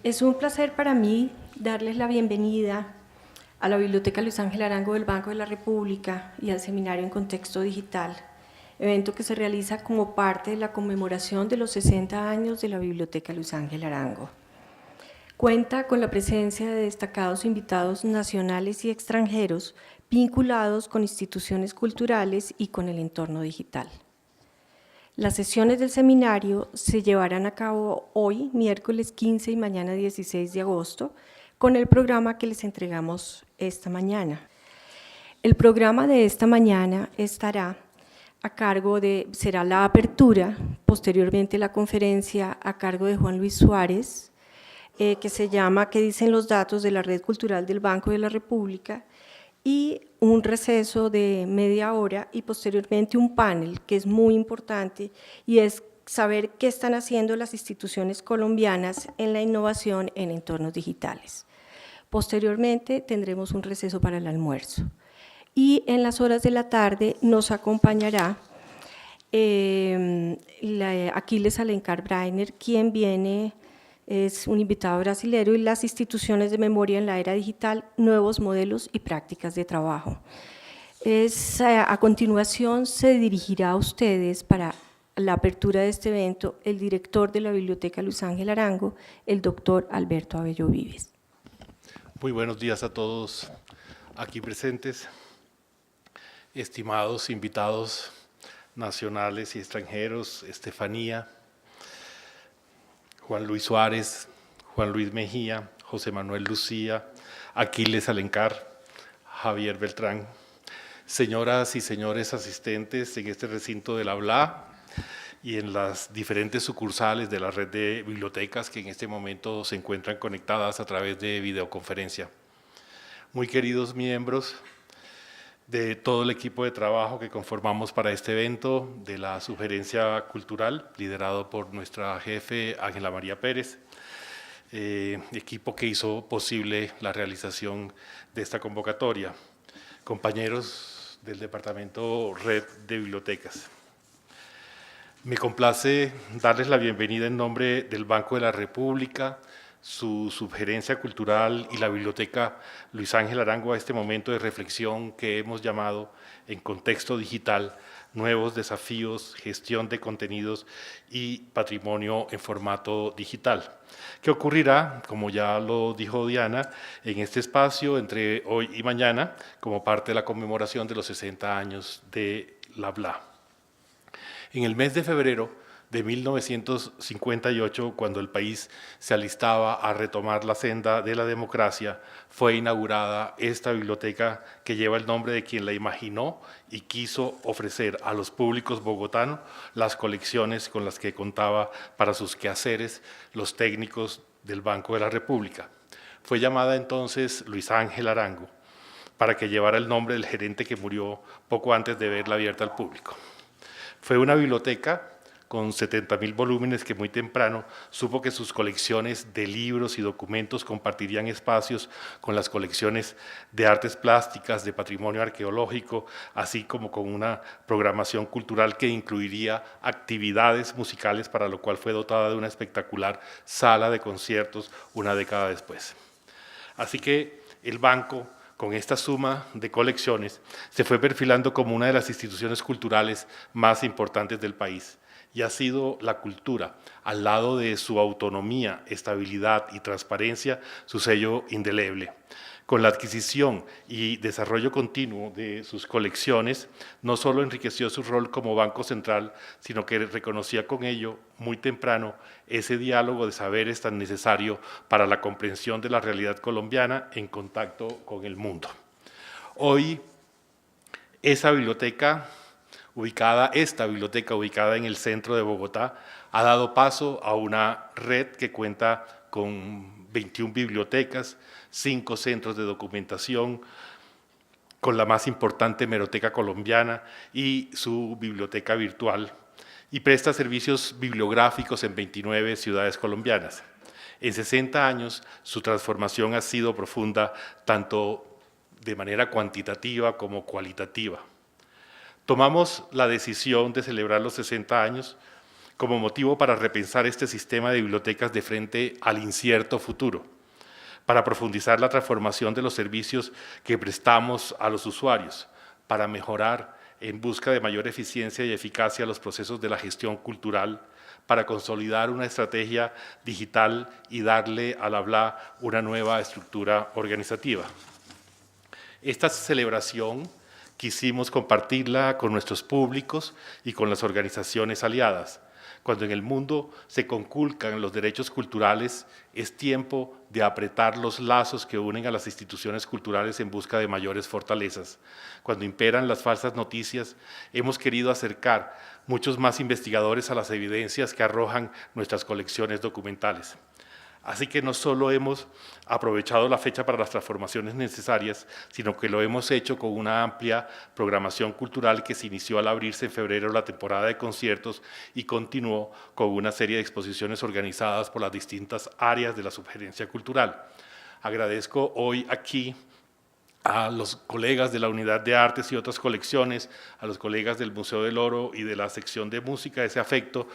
Es un placer para mí darles la bienvenida a la Biblioteca Luis Ángel Arango del Banco de la República y al Seminario en Contexto Digital, evento que se realiza como parte de la conmemoración de los 60 años de la Biblioteca Luis Ángel Arango. Cuenta con la presencia de destacados invitados nacionales y extranjeros vinculados con instituciones culturales y con el entorno digital. Las sesiones del seminario se llevarán a cabo hoy, miércoles 15 y mañana 16 de agosto, con el programa que les entregamos esta mañana. El programa de esta mañana estará a cargo será la apertura, posteriormente la conferencia a cargo de Juan Luis Suárez, que se llama ¿Qué dicen los datos de la Red Cultural del Banco de la República? Y un receso de media hora y posteriormente un panel que es muy importante y es saber qué están haciendo las instituciones colombianas en la innovación en entornos digitales. Posteriormente tendremos un receso para el almuerzo y en las horas de la tarde nos acompañará Aquiles Alencar Breiner, quien es un invitado brasilero, y las instituciones de memoria en la era digital, nuevos modelos y prácticas de trabajo. A continuación se dirigirá a ustedes para la apertura de este evento el director de la Biblioteca Luis Ángel Arango, el doctor Alberto Abello Vives. Muy buenos días a todos aquí presentes, estimados invitados nacionales y extranjeros, Estefanía, Juan Luis Suárez, Juan Luis Mejía, José Manuel Lucía, Aquiles Alencar, Javier Beltrán, señoras y señores asistentes en este recinto del Habla y en las diferentes sucursales de la red de bibliotecas que en este momento se encuentran conectadas a través de videoconferencia. Muy queridos miembros de todo el equipo de trabajo que conformamos para este evento, de la Sugerencia Cultural, liderado por nuestra jefe Ángela María Pérez, equipo que hizo posible la realización de esta convocatoria, compañeros del Departamento Red de Bibliotecas. Me complace darles la bienvenida en nombre del Banco de la República, su Sugerencia Cultural y la Biblioteca Luis Ángel Arango a este momento de reflexión que hemos llamado en contexto digital, nuevos desafíos, gestión de contenidos y patrimonio en formato digital. ¿Qué ocurrirá, como ya lo dijo Diana, en este espacio entre hoy y mañana como parte de la conmemoración de los 60 años de la BLA? En el mes de febrero de 1958, cuando el país se alistaba a retomar la senda de la democracia, fue inaugurada esta biblioteca que lleva el nombre de quien la imaginó y quiso ofrecer a los públicos bogotanos las colecciones con las que contaba para sus quehaceres los técnicos del Banco de la República. Fue llamada entonces Luis Ángel Arango, para que llevara el nombre del gerente que murió poco antes de verla abierta al público. Fue una biblioteca con 70.000 volúmenes que muy temprano supo que sus colecciones de libros y documentos compartirían espacios con las colecciones de artes plásticas, de patrimonio arqueológico, así como con una programación cultural que incluiría actividades musicales, para lo cual fue dotada de una espectacular sala de conciertos una década después. Así que el banco, con esta suma de colecciones, se fue perfilando como una de las instituciones culturales más importantes del país, y ha sido la cultura, al lado de su autonomía, estabilidad y transparencia, su sello indeleble. Con la adquisición y desarrollo continuo de sus colecciones, no solo enriqueció su rol como Banco Central, sino que reconocía con ello muy temprano ese diálogo de saberes tan necesario para la comprensión de la realidad colombiana en contacto con el mundo. Hoy, esta biblioteca ubicada en el centro de Bogotá, ha dado paso a una red que cuenta con 21 bibliotecas, 5 centros de documentación, con la más importante hemeroteca colombiana y su biblioteca virtual, y presta servicios bibliográficos en 29 ciudades colombianas. En 60 años, su transformación ha sido profunda, tanto de manera cuantitativa como cualitativa. Tomamos la decisión de celebrar los 60 años como motivo para repensar este sistema de bibliotecas de frente al incierto futuro, para profundizar la transformación de los servicios que prestamos a los usuarios, para mejorar en busca de mayor eficiencia y eficacia los procesos de la gestión cultural, para consolidar una estrategia digital y darle al habla una nueva estructura organizativa. Esta celebración quisimos compartirla con nuestros públicos y con las organizaciones aliadas. Cuando en el mundo se conculcan los derechos culturales, es tiempo de apretar los lazos que unen a las instituciones culturales en busca de mayores fortalezas. Cuando imperan las falsas noticias, hemos querido acercar muchos más investigadores a las evidencias que arrojan nuestras colecciones documentales. Así que no solo hemos aprovechado la fecha para las transformaciones necesarias, sino que lo hemos hecho con una amplia programación cultural que se inició al abrirse en febrero la temporada de conciertos y continuó con una serie de exposiciones organizadas por las distintas áreas de la subgerencia cultural. Agradezco hoy aquí a los colegas de la Unidad de Artes y otras colecciones, a los colegas del Museo del Oro y de la sección de música, ese afecto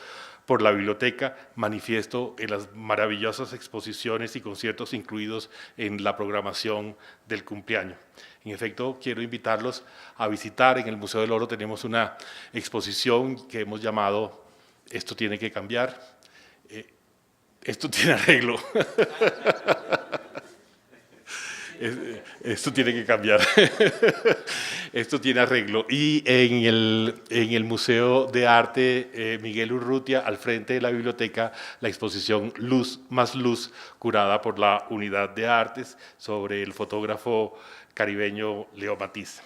por la biblioteca, manifiesto en las maravillosas exposiciones y conciertos incluidos en la programación del cumpleaños. En efecto, quiero invitarlos a visitar. En el Museo del Oro tenemos una exposición que hemos llamado "Esto tiene que cambiar". Esto tiene arreglo. Esto tiene que cambiar. Esto tiene arreglo. Y en el Museo de Arte Miguel Urrutia, al frente de la biblioteca, la exposición Luz más Luz, curada por la Unidad de Artes, sobre el fotógrafo caribeño Leo Matiz.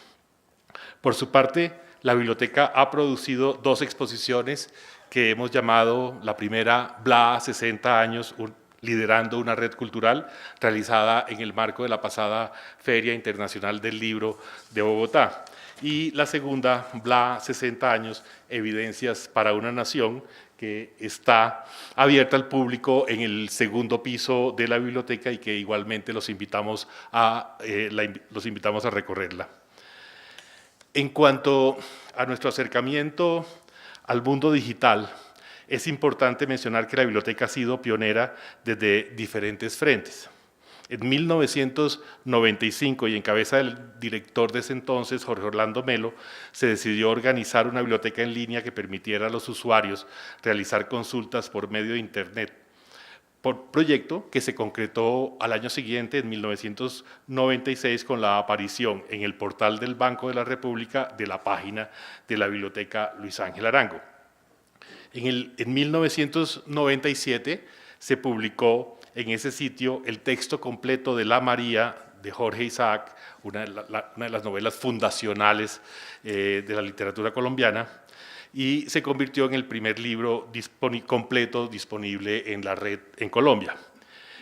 Por su parte, la biblioteca ha producido 2 exposiciones que hemos llamado, la primera, BLA 60 años, liderando una red cultural, realizada en el marco de la pasada Feria Internacional del Libro de Bogotá. Y la segunda, BLA 60 años, Evidencias para una Nación, que está abierta al público en el segundo piso de la biblioteca y que igualmente los invitamos a recorrerla. En cuanto a nuestro acercamiento al mundo digital, es importante mencionar que la biblioteca ha sido pionera desde diferentes frentes. En 1995, y en cabeza del director de ese entonces, Jorge Orlando Melo, se decidió organizar una biblioteca en línea que permitiera a los usuarios realizar consultas por medio de Internet. Por proyecto que se concretó al año siguiente, en 1996, con la aparición en el portal del Banco de la República de la página de la Biblioteca Luis Ángel Arango. En 1997 se publicó en ese sitio el texto completo de La María de Jorge Isaac, una de las novelas fundacionales de la literatura colombiana, y se convirtió en el primer libro completo disponible en la red en Colombia.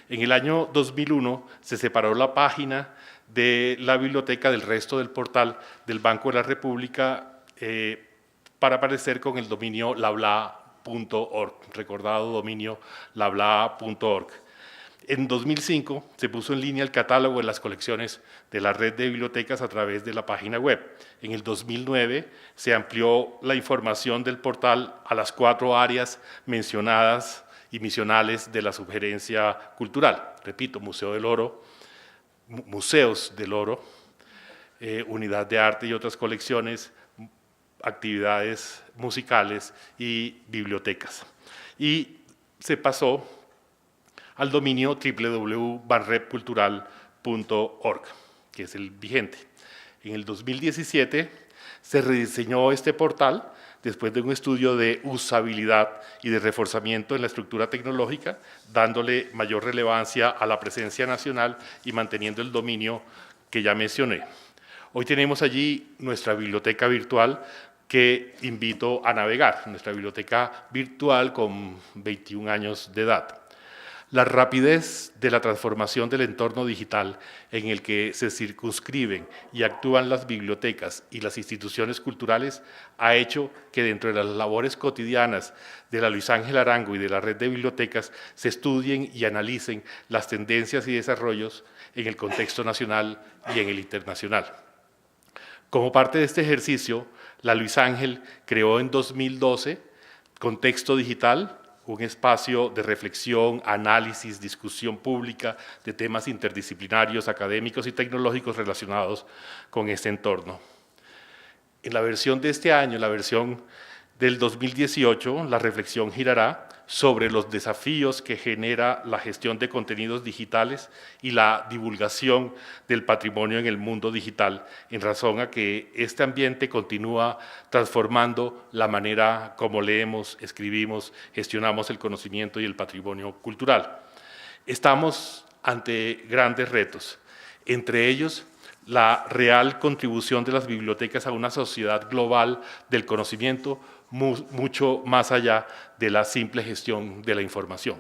En el año 2001 se separó la página de la biblioteca del resto del portal del Banco de la República para aparecer con el dominio labla.org, recordado dominio labla.org. En 2005 se puso en línea el catálogo de las colecciones de la red de bibliotecas a través de la página web. En el 2009 se amplió la información del portal a las 4 áreas mencionadas y misionales de la subgerencia cultural. Repito, Museo del Oro, Museos del Oro, Unidad de Arte y otras colecciones, actividades musicales y bibliotecas. Y se pasó al dominio www.banrepcultural.org, que es el vigente. En el 2017 se rediseñó este portal después de un estudio de usabilidad y de reforzamiento en la estructura tecnológica, dándole mayor relevancia a la presencia nacional y manteniendo el dominio que ya mencioné. Hoy tenemos allí nuestra biblioteca virtual que invito a navegar, nuestra biblioteca virtual con 21 años de edad. La rapidez de la transformación del entorno digital en el que se circunscriben y actúan las bibliotecas y las instituciones culturales ha hecho que dentro de las labores cotidianas de la Luis Ángel Arango y de la red de bibliotecas se estudien y analicen las tendencias y desarrollos en el contexto nacional y en el internacional. Como parte de este ejercicio, la Luis Ángel creó en 2012 Contexto Digital, un espacio de reflexión, análisis, discusión pública de temas interdisciplinarios, académicos y tecnológicos relacionados con este entorno. En la versión de este año, la versión del 2018, la reflexión girará sobre los desafíos que genera la gestión de contenidos digitales y la divulgación del patrimonio en el mundo digital, en razón a que este ambiente continúa transformando la manera como leemos, escribimos, gestionamos el conocimiento y el patrimonio cultural. Estamos ante grandes retos, entre ellos la real contribución de las bibliotecas a una sociedad global del conocimiento mucho más allá de la simple gestión de la información.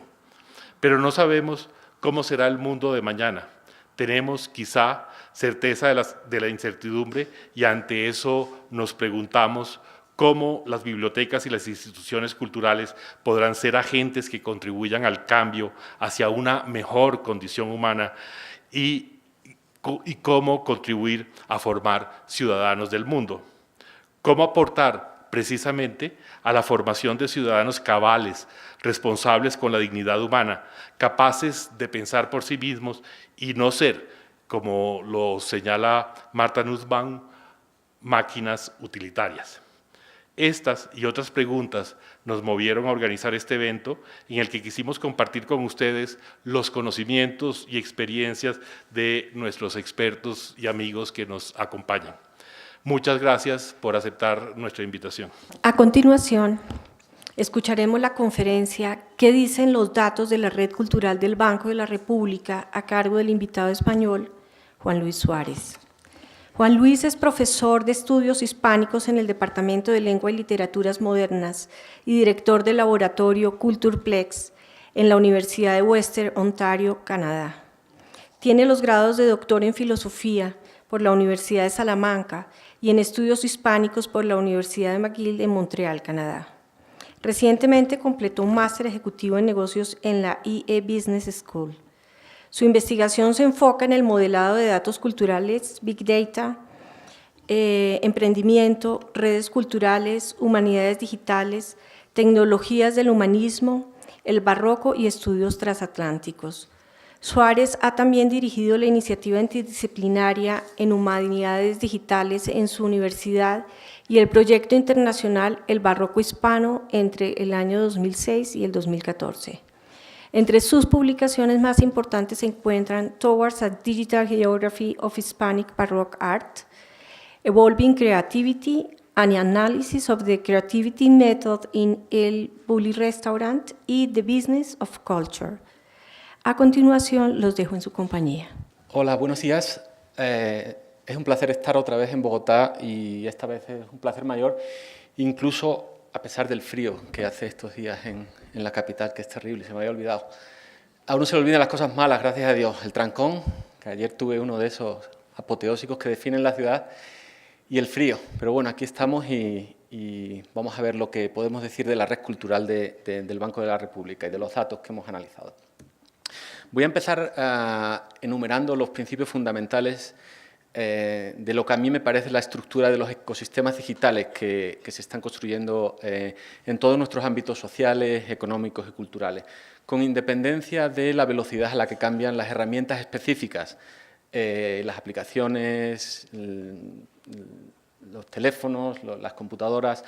Pero no sabemos cómo será el mundo de mañana. Tenemos quizá certeza de la incertidumbre y ante eso nos preguntamos cómo las bibliotecas y las instituciones culturales podrán ser agentes que contribuyan al cambio hacia una mejor condición humana y cómo contribuir a formar ciudadanos del mundo. Cómo aportar precisamente a la formación de ciudadanos cabales, responsables con la dignidad humana, capaces de pensar por sí mismos y no ser, como lo señala Martha Nussbaum, máquinas utilitarias. Estas y otras preguntas nos movieron a organizar este evento en el que quisimos compartir con ustedes los conocimientos y experiencias de nuestros expertos y amigos que nos acompañan. Muchas gracias por aceptar nuestra invitación. A continuación, escucharemos la conferencia ¿Qué dicen los datos de la Red Cultural del Banco de la República? A cargo del invitado español, Juan Luis Suárez. Juan Luis es profesor de estudios hispánicos en el Departamento de Lengua y Literaturas Modernas y director del laboratorio Cultureplex en la Universidad de Western Ontario, Canadá. Tiene los grados de doctor en Filosofía por la Universidad de Salamanca y en Estudios Hispánicos por la Universidad de McGill en Montreal, Canadá. Recientemente completó un máster ejecutivo en negocios en la IE Business School. Su investigación se enfoca en el modelado de datos culturales, Big Data, emprendimiento, redes culturales, humanidades digitales, tecnologías del humanismo, el barroco y estudios transatlánticos. Suárez ha también dirigido la iniciativa interdisciplinaria en humanidades digitales en su universidad y el proyecto internacional El Barroco Hispano entre el año 2006 y el 2014. Entre sus publicaciones más importantes se encuentran Towards a Digital Geography of Hispanic Baroque Art, Evolving Creativity, An Analysis of the Creativity Method in El Bulli Restaurant y The Business of Culture. A continuación, los dejo en su compañía. Hola, buenos días. Es un placer estar otra vez en Bogotá y esta vez es un placer mayor, incluso a pesar del frío que hace estos días en la capital, que es terrible, se me había olvidado. A uno se le olvidan las cosas malas, gracias a Dios. El trancón, que ayer tuve uno de esos apoteósicos que definen la ciudad, y el frío. Pero bueno, aquí estamos y vamos a ver lo que podemos decir de la red cultural del Banco de la República y de los datos que hemos analizado. Voy a empezar enumerando los principios fundamentales de lo que a mí me parece la estructura de los ecosistemas digitales que se están construyendo en todos nuestros ámbitos sociales, económicos y culturales, con independencia de la velocidad a la que cambian las herramientas específicas, las aplicaciones, los teléfonos, las computadoras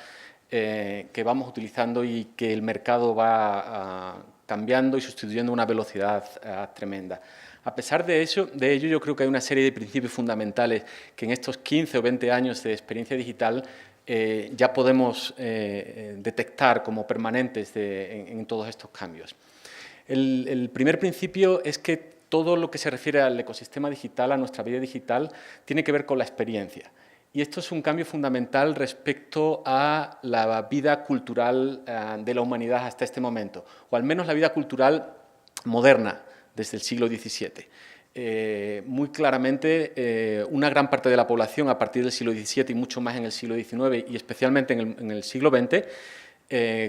que vamos utilizando y que el mercado va cambiando y sustituyendo a una velocidad tremenda. A pesar de ello, yo creo que hay una serie de principios fundamentales que en estos 15 o 20 años de experiencia digital ya podemos detectar como permanentes en todos estos cambios. El primer principio es que todo lo que se refiere al ecosistema digital, a nuestra vida digital, tiene que ver con la experiencia. Y esto es un cambio fundamental respecto a la vida cultural de la humanidad hasta este momento, o al menos la vida cultural moderna, desde el siglo XVII. Muy claramente, una gran parte de la población a partir del siglo XVII y mucho más en el siglo XIX y especialmente en el siglo XX,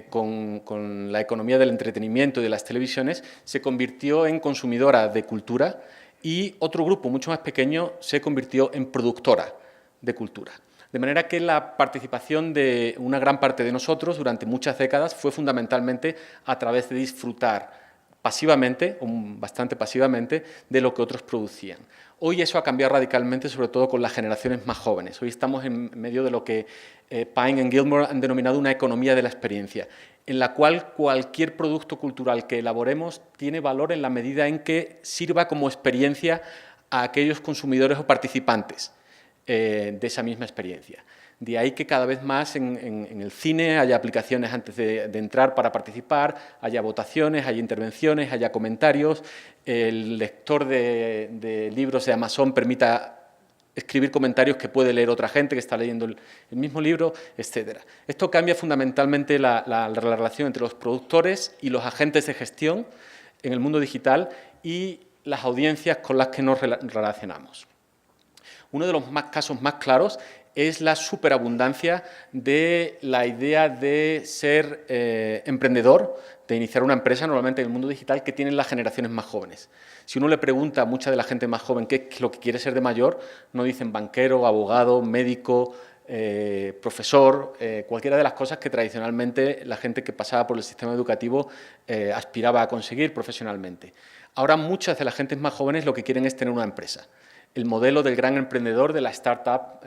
con la economía del entretenimiento y de las televisiones, se convirtió en consumidora de cultura y otro grupo mucho más pequeño se convirtió en productora de cultura. De manera que la participación de una gran parte de nosotros durante muchas décadas fue fundamentalmente a través de disfrutar pasivamente, o bastante pasivamente, de lo que otros producían. Hoy eso ha cambiado radicalmente, sobre todo con las generaciones más jóvenes. Hoy estamos en medio de lo que Pine y Gilmore han denominado una economía de la experiencia, en la cual cualquier producto cultural que elaboremos tiene valor en la medida en que sirva como experiencia a aquellos consumidores o participantes de esa misma experiencia. De ahí que cada vez más en el cine haya aplicaciones antes de entrar para participar, haya votaciones, haya intervenciones, haya comentarios, el lector de libros de Amazon permita escribir comentarios que puede leer otra gente que está leyendo el mismo libro, etc. Esto cambia fundamentalmente la relación entre los productores y los agentes de gestión en el mundo digital y las audiencias con las que nos relacionamos. Uno de los casos más claros es la superabundancia de la idea de ser emprendedor, de iniciar una empresa, normalmente en el mundo digital, que tienen las generaciones más jóvenes. Si uno le pregunta a mucha de la gente más joven qué es lo que quiere ser de mayor, no dicen banquero, abogado, médico, profesor, cualquiera de las cosas que tradicionalmente la gente que pasaba por el sistema educativo aspiraba a conseguir profesionalmente. Ahora muchas de las gentes más jóvenes lo que quieren es tener una empresa. El modelo del gran emprendedor, de la startup,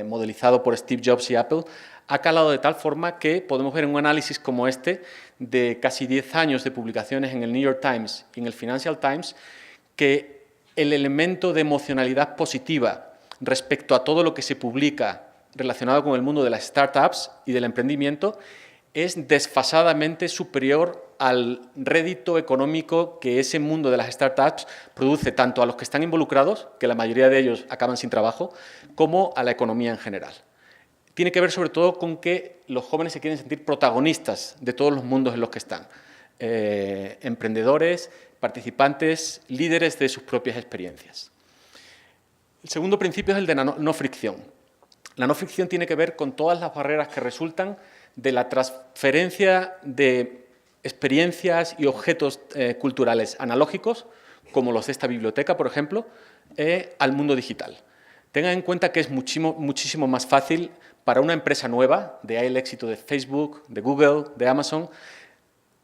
modelizado por Steve Jobs y Apple, ha calado de tal forma que podemos ver en un análisis como este, de casi 10 años de publicaciones en el New York Times y en el Financial Times, que el elemento de emocionalidad positiva respecto a todo lo que se publica relacionado con el mundo de las startups y del emprendimiento es desfasadamente superior al rédito económico que ese mundo de las startups produce tanto a los que están involucrados, que la mayoría de ellos acaban sin trabajo, como a la economía en general. Tiene que ver sobre todo con que los jóvenes se quieren sentir protagonistas de todos los mundos en los que están. Emprendedores, participantes, líderes de sus propias experiencias. El segundo principio es el de no fricción. La no fricción tiene que ver con todas las barreras que resultan de la transferencia de experiencias y objetos culturales analógicos, como los de esta biblioteca, por ejemplo, al mundo digital. Tengan en cuenta que es muchísimo más fácil para una empresa nueva, de ahí el éxito de Facebook, de Google, de Amazon,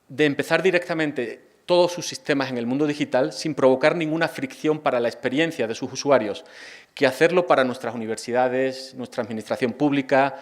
de empezar directamente todos sus sistemas en el mundo digital sin provocar ninguna fricción para la experiencia de sus usuarios, que hacerlo para nuestras universidades, nuestra administración pública,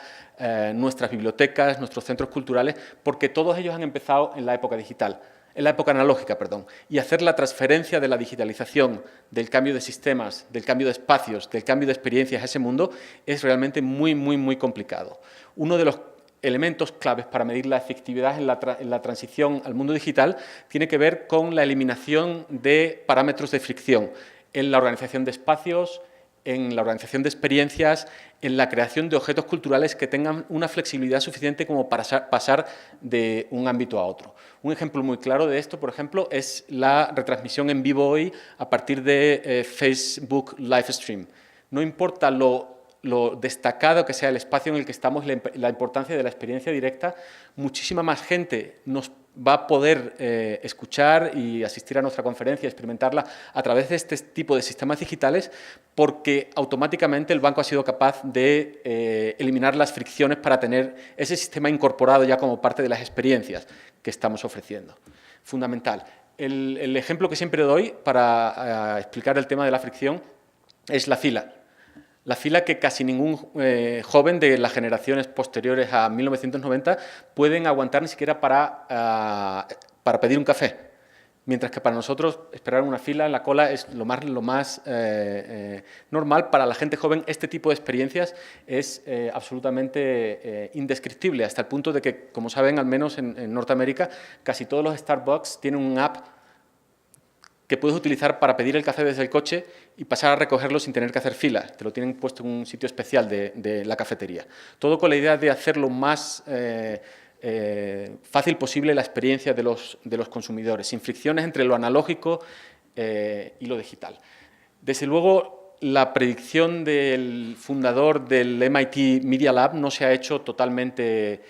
nuestras bibliotecas, nuestros centros culturales, porque todos ellos han empezado en la época digital, en la época analógica, perdón, y hacer la transferencia de la digitalización, del cambio de sistemas, del cambio de espacios, del cambio de experiencias a ese mundo es realmente muy complicado. Uno de los elementos claves para medir la efectividad en la transición al mundo digital tiene que ver con la eliminación de parámetros de fricción en la organización de espacios, en la organización de experiencias, en la creación de objetos culturales que tengan una flexibilidad suficiente como para pasar de un ámbito a otro. Un ejemplo muy claro de esto, por ejemplo, es la retransmisión en vivo hoy a partir de Facebook Livestream. No importa lo destacado que sea el espacio en el que estamos y la importancia de la experiencia directa, muchísima más gente nos va a poder escuchar y asistir a nuestra conferencia, experimentarla a través de este tipo de sistemas digitales, porque automáticamente el banco ha sido capaz de eliminar las fricciones para tener ese sistema incorporado ya como parte de las experiencias que estamos ofreciendo. Fundamental. El ejemplo que siempre doy para explicar el tema de la fricción es la fila. La fila que casi ningún joven de las generaciones posteriores a 1990 pueden aguantar ni siquiera para pedir un café. Mientras que para nosotros esperar una fila en la cola es lo más normal. Para la gente joven este tipo de experiencias es absolutamente indescriptible, hasta el punto de que, como saben, al menos en Norteamérica, casi todos los Starbucks tienen un app que puedes utilizar para pedir el café desde el coche y pasar a recogerlo sin tener que hacer fila. Te lo tienen puesto en un sitio especial de la cafetería. Todo con la idea de hacer lo más fácil posible la experiencia de los consumidores, sin fricciones entre lo analógico y lo digital. Desde luego, la predicción del fundador del MIT Media Lab no se ha hecho totalmente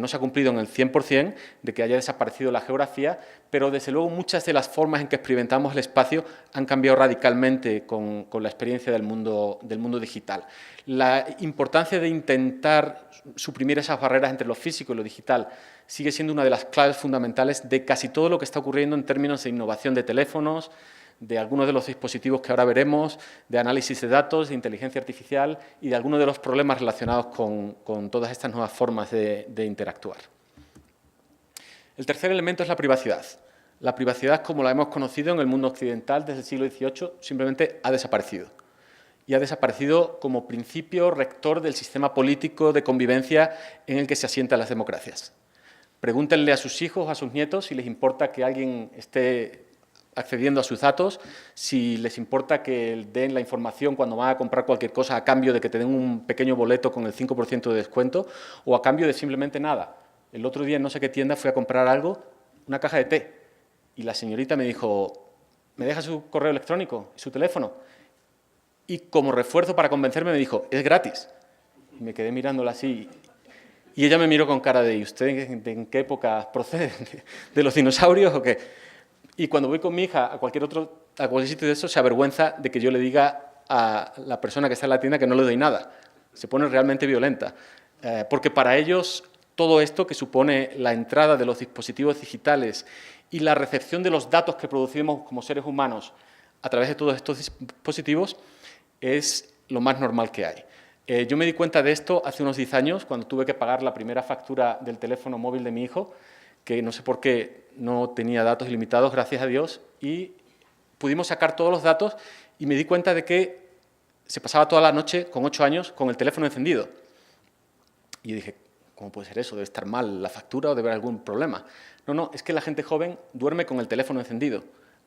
no se ha cumplido en el 100% de que haya desaparecido la geografía, pero desde luego muchas de las formas en que experimentamos el espacio han cambiado radicalmente con la experiencia del mundo digital. La importancia de intentar suprimir esas barreras entre lo físico y lo digital sigue siendo una de las claves fundamentales de casi todo lo que está ocurriendo en términos de innovación de teléfonos, de algunos de los dispositivos que ahora veremos, de análisis de datos, de inteligencia artificial y de algunos de los problemas relacionados con todas estas nuevas formas de interactuar. El tercer elemento es la privacidad. La privacidad, como la hemos conocido en el mundo occidental desde el siglo XVIII, simplemente ha desaparecido. Y ha desaparecido como principio rector del sistema político de convivencia en el que se asientan las democracias. Pregúntenle a sus hijos, a sus nietos, si les importa que alguien esté accediendo a sus datos, si les importa que den la información cuando van a comprar cualquier cosa a cambio de que te den un pequeño boleto con el 5% de descuento o a cambio de simplemente nada. El otro día en no sé qué tienda fui a comprar algo, una caja de té, y la señorita me dijo, ¿me deja su correo electrónico y su teléfono? Y como refuerzo para convencerme me dijo, es gratis. Y me quedé mirándola así. Y ella me miró con cara de, ¿y usted en qué época procede? ¿De los dinosaurios o qué? Y cuando voy con mi hija a cualquier sitio de eso, se avergüenza de que yo le diga a la persona que está en la tienda que no le doy nada. Se pone realmente violenta. Porque para ellos todo esto que supone la entrada de los dispositivos digitales y la recepción de los datos que producimos como seres humanos a través de todos estos dispositivos es lo más normal que hay. Yo me di cuenta de esto hace unos 10 años, cuando tuve que pagar la primera factura del teléfono móvil de mi hijo, que no sé por qué no tenía datos ilimitados, gracias a Dios, y pudimos sacar todos los datos y me di cuenta de que se pasaba toda la noche, con 8 años, con el teléfono encendido. Y yo dije, ¿cómo puede ser eso? ¿Debe estar mal la factura o debe haber algún problema? No, es que la gente joven duerme con el teléfono encendido.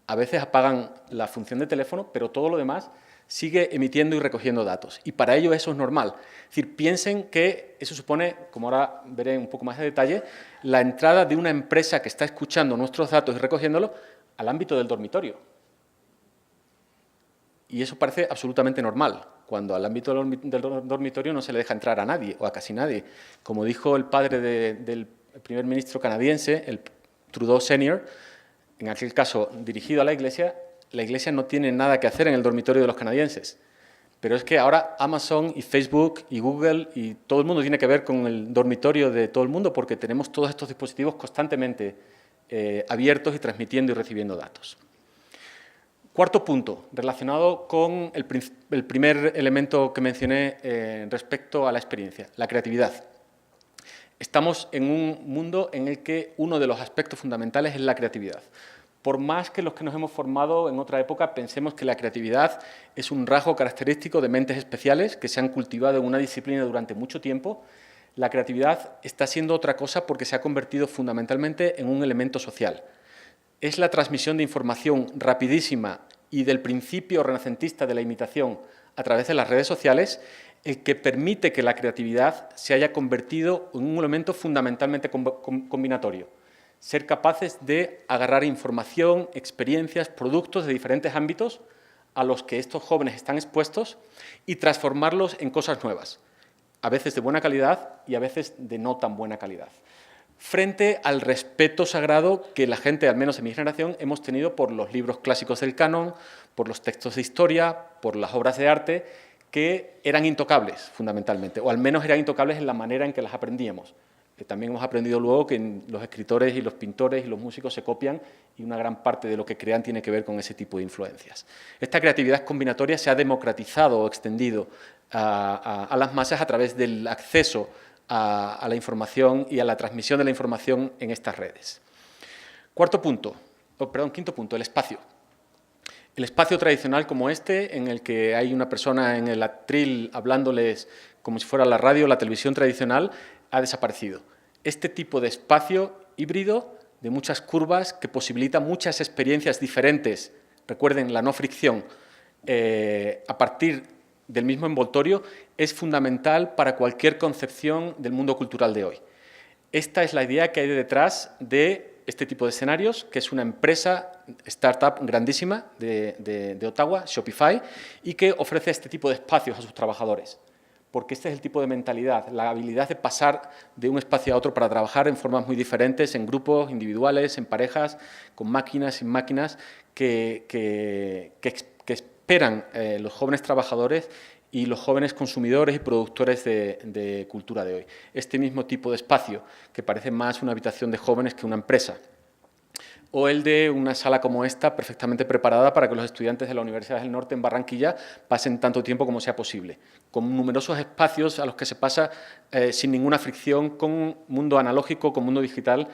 A veces apagan la función de teléfono, pero todo lo demás sigue emitiendo y recogiendo datos. Y para ello eso es normal. Es decir, piensen que eso supone, como ahora veré un poco más de detalle, la entrada de una empresa que está escuchando nuestros datos y recogiéndolos al ámbito del dormitorio. Y eso parece absolutamente normal, cuando al ámbito del dormitorio no se le deja entrar a nadie, o a casi nadie. Como dijo el padre del primer ministro canadiense, el Trudeau Senior, en aquel caso dirigido a la Iglesia no tiene nada que hacer en el dormitorio de los canadienses. Pero es que ahora Amazon y Facebook y Google y todo el mundo tiene que ver con el dormitorio de todo el mundo porque tenemos todos estos dispositivos constantemente abiertos y transmitiendo y recibiendo datos. Cuarto punto, relacionado con el primer elemento que mencioné respecto a la experiencia, la creatividad. Estamos en un mundo en el que uno de los aspectos fundamentales es la creatividad. Por más que los que nos hemos formado en otra época pensemos que la creatividad es un rasgo característico de mentes especiales que se han cultivado en una disciplina durante mucho tiempo, la creatividad está siendo otra cosa porque se ha convertido fundamentalmente en un elemento social. Es la transmisión de información rapidísima y del principio renacentista de la imitación a través de las redes sociales el que permite que la creatividad se haya convertido en un elemento fundamentalmente combinatorio. Ser capaces de agarrar información, experiencias, productos de diferentes ámbitos a los que estos jóvenes están expuestos y transformarlos en cosas nuevas, a veces de buena calidad y a veces de no tan buena calidad, frente al respeto sagrado que la gente, al menos en mi generación, hemos tenido por los libros clásicos del canon, por los textos de historia, por las obras de arte, que eran intocables, fundamentalmente, o al menos eran intocables en la manera en que las aprendíamos. También hemos aprendido luego que los escritores y los pintores y los músicos se copian y una gran parte de lo que crean tiene que ver con ese tipo de influencias. Esta creatividad combinatoria se ha democratizado o extendido a las masas a través del acceso a la información y a la transmisión de la información en estas redes. Quinto punto, el espacio. El espacio tradicional como este, en el que hay una persona en el atril hablándoles como si fuera la radio o la televisión tradicional, ha desaparecido. Este tipo de espacio híbrido, de muchas curvas, que posibilita muchas experiencias diferentes, recuerden la no fricción, a partir del mismo envoltorio, es fundamental para cualquier concepción del mundo cultural de hoy. Esta es la idea que hay detrás de este tipo de escenarios, que es una empresa, startup grandísima de Ottawa, Shopify, y que ofrece este tipo de espacios a sus trabajadores. porque este es el tipo de mentalidad, la habilidad de pasar de un espacio a otro para trabajar en formas muy diferentes, en grupos, individuales, en parejas, con máquinas, sin máquinas, que esperan los jóvenes trabajadores y los jóvenes consumidores y productores de cultura de hoy. Este mismo tipo de espacio, que parece más una habitación de jóvenes que una empresa, o el de una sala como esta, perfectamente preparada para que los estudiantes de la Universidad del Norte en Barranquilla pasen tanto tiempo como sea posible, con numerosos espacios a los que se pasa sin ninguna fricción, con mundo analógico, con mundo digital,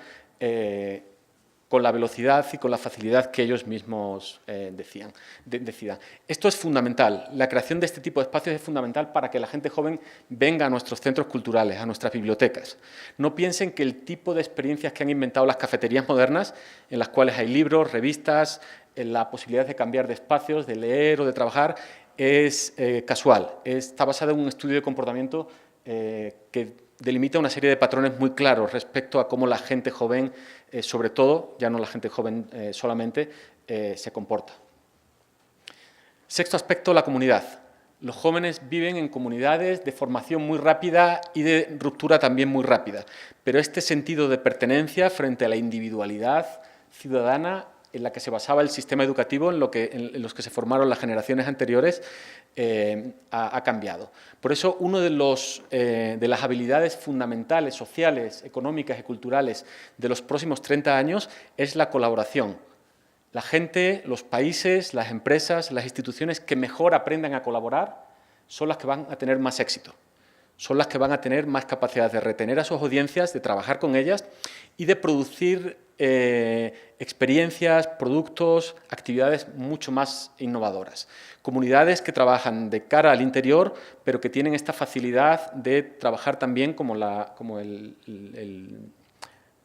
con la velocidad y con la facilidad que ellos mismos decidan. Esto es fundamental. La creación de este tipo de espacios es fundamental para que la gente joven venga a nuestros centros culturales, a nuestras bibliotecas. No piensen que el tipo de experiencias que han inventado las cafeterías modernas, en las cuales hay libros, revistas, la posibilidad de cambiar de espacios, de leer o de trabajar, es casual. Está basada en un estudio de comportamiento que delimita una serie de patrones muy claros respecto a cómo la gente joven, sobre todo, ya no la gente joven solamente, se comporta. Sexto aspecto, la comunidad. Los jóvenes viven en comunidades de formación muy rápida y de ruptura también muy rápida, pero este sentido de pertenencia frente a la individualidad ciudadana en la que se basaba el sistema educativo, en los que se formaron las generaciones anteriores, ha cambiado. Por eso, una de las habilidades fundamentales, sociales, económicas y culturales de los próximos 30 años es la colaboración. La gente, los países, las empresas, las instituciones que mejor aprendan a colaborar son las que van a tener más éxito. Son las que van a tener más capacidad de retener a sus audiencias, de trabajar con ellas y de producir experiencias, productos, actividades mucho más innovadoras. Comunidades que trabajan de cara al interior, pero que tienen esta facilidad de trabajar también como el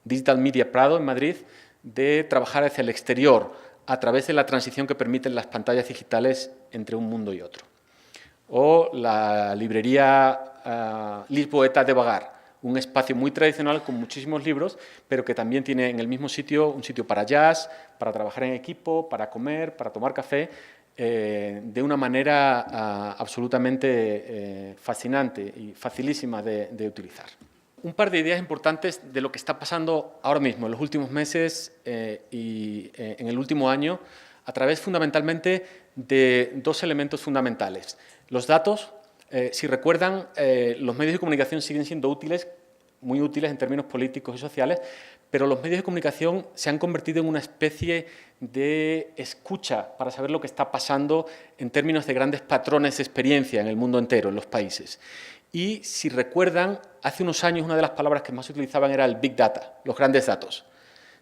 Digital Media Prado en Madrid, de trabajar hacia el exterior a través de la transición que permiten las pantallas digitales entre un mundo y otro. O la librería Lisboeta de Vagar, un espacio muy tradicional con muchísimos libros, pero que también tiene en el mismo sitio un sitio para jazz, para trabajar en equipo, para comer, para tomar café, de una manera absolutamente fascinante y facilísima de utilizar. Un par de ideas importantes de lo que está pasando ahora mismo, en los últimos meses y en el último año, a través fundamentalmente de dos elementos fundamentales. Los datos, si recuerdan, los medios de comunicación siguen siendo útiles, muy útiles en términos políticos y sociales, pero los medios de comunicación se han convertido en una especie de escucha para saber lo que está pasando en términos de grandes patrones de experiencia en el mundo entero, en los países. Y si recuerdan, hace unos años una de las palabras que más se utilizaban era el Big Data, los grandes datos.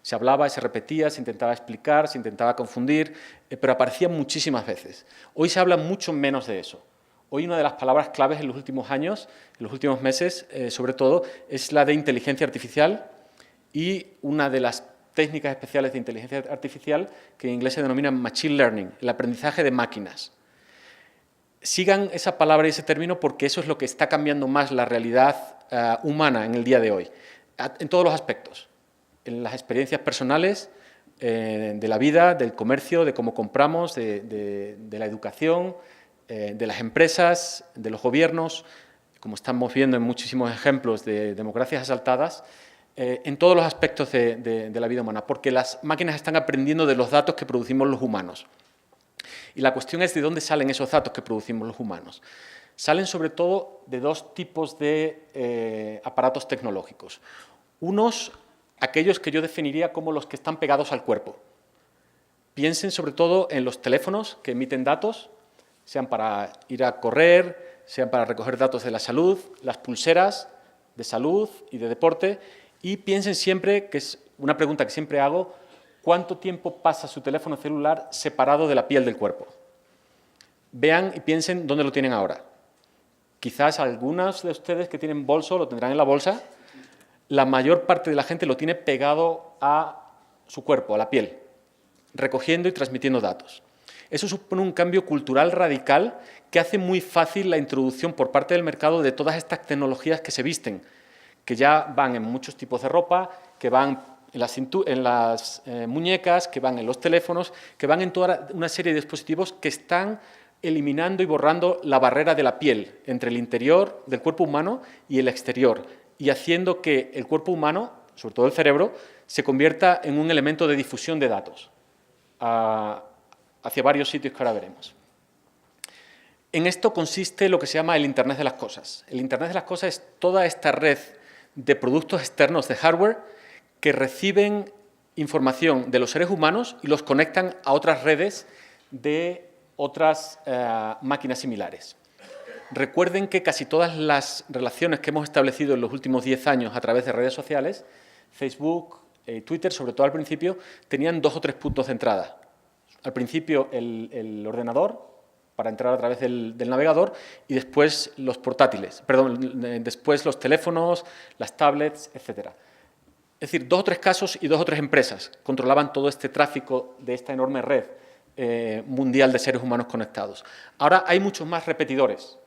Se hablaba, se repetía, se intentaba explicar, se intentaba confundir, pero aparecía muchísimas veces. Hoy se habla mucho menos de eso. Hoy una de las palabras claves en los últimos años, en los últimos meses, sobre todo, es la de inteligencia artificial y una de las técnicas especiales de inteligencia artificial que en inglés se denomina machine learning, el aprendizaje de máquinas. Sigan esa palabra y ese término porque eso es lo que está cambiando más la realidad humana en el día de hoy, en todos los aspectos, en las experiencias personales, de la vida, del comercio, de cómo compramos, de la educación, de las empresas, de los gobiernos, como estamos viendo en muchísimos ejemplos de democracias asaltadas, en todos los aspectos de la vida humana, porque las máquinas están aprendiendo de los datos que producimos los humanos. Y la cuestión es de dónde salen esos datos que producimos los humanos. Salen sobre todo de dos tipos de aparatos tecnológicos. Unos, aquellos que yo definiría como los que están pegados al cuerpo. Piensen sobre todo en los teléfonos que emiten datos, sean para ir a correr, sean para recoger datos de la salud, las pulseras de salud y de deporte, y piensen siempre, que es una pregunta que siempre hago, ¿cuánto tiempo pasa su teléfono celular separado de la piel del cuerpo? Vean y piensen dónde lo tienen ahora. Quizás algunos de ustedes que tienen bolso lo tendrán en la bolsa. La mayor parte de la gente lo tiene pegado a su cuerpo, a la piel, recogiendo y transmitiendo datos. Eso supone un cambio cultural radical que hace muy fácil la introducción por parte del mercado de todas estas tecnologías que se visten, que ya van en muchos tipos de ropa, que van en las muñecas, que van en los teléfonos, que van en toda una serie de dispositivos que están eliminando y borrando la barrera de la piel entre el interior del cuerpo humano y el exterior, y haciendo que el cuerpo humano, sobre todo el cerebro, se convierta en un elemento de difusión de datos hacia varios sitios que ahora veremos. En esto consiste lo que se llama el Internet de las cosas. El Internet de las cosas es toda esta red de productos externos de hardware que reciben información de los seres humanos y los conectan a otras redes de otras máquinas similares. Recuerden que casi todas las relaciones que hemos establecido en los últimos 10 años a través de redes sociales, Facebook, Twitter, sobre todo al principio, tenían 2 o 3 puntos de entrada. Al principio el ordenador, para entrar a través del navegador, y después los portátiles, después los teléfonos, las tablets, etc. Es decir, 2 o 3 casos y 2 o 3 empresas controlaban todo este tráfico de esta enorme red mundial de seres humanos conectados. Ahora hay muchos más repetidores.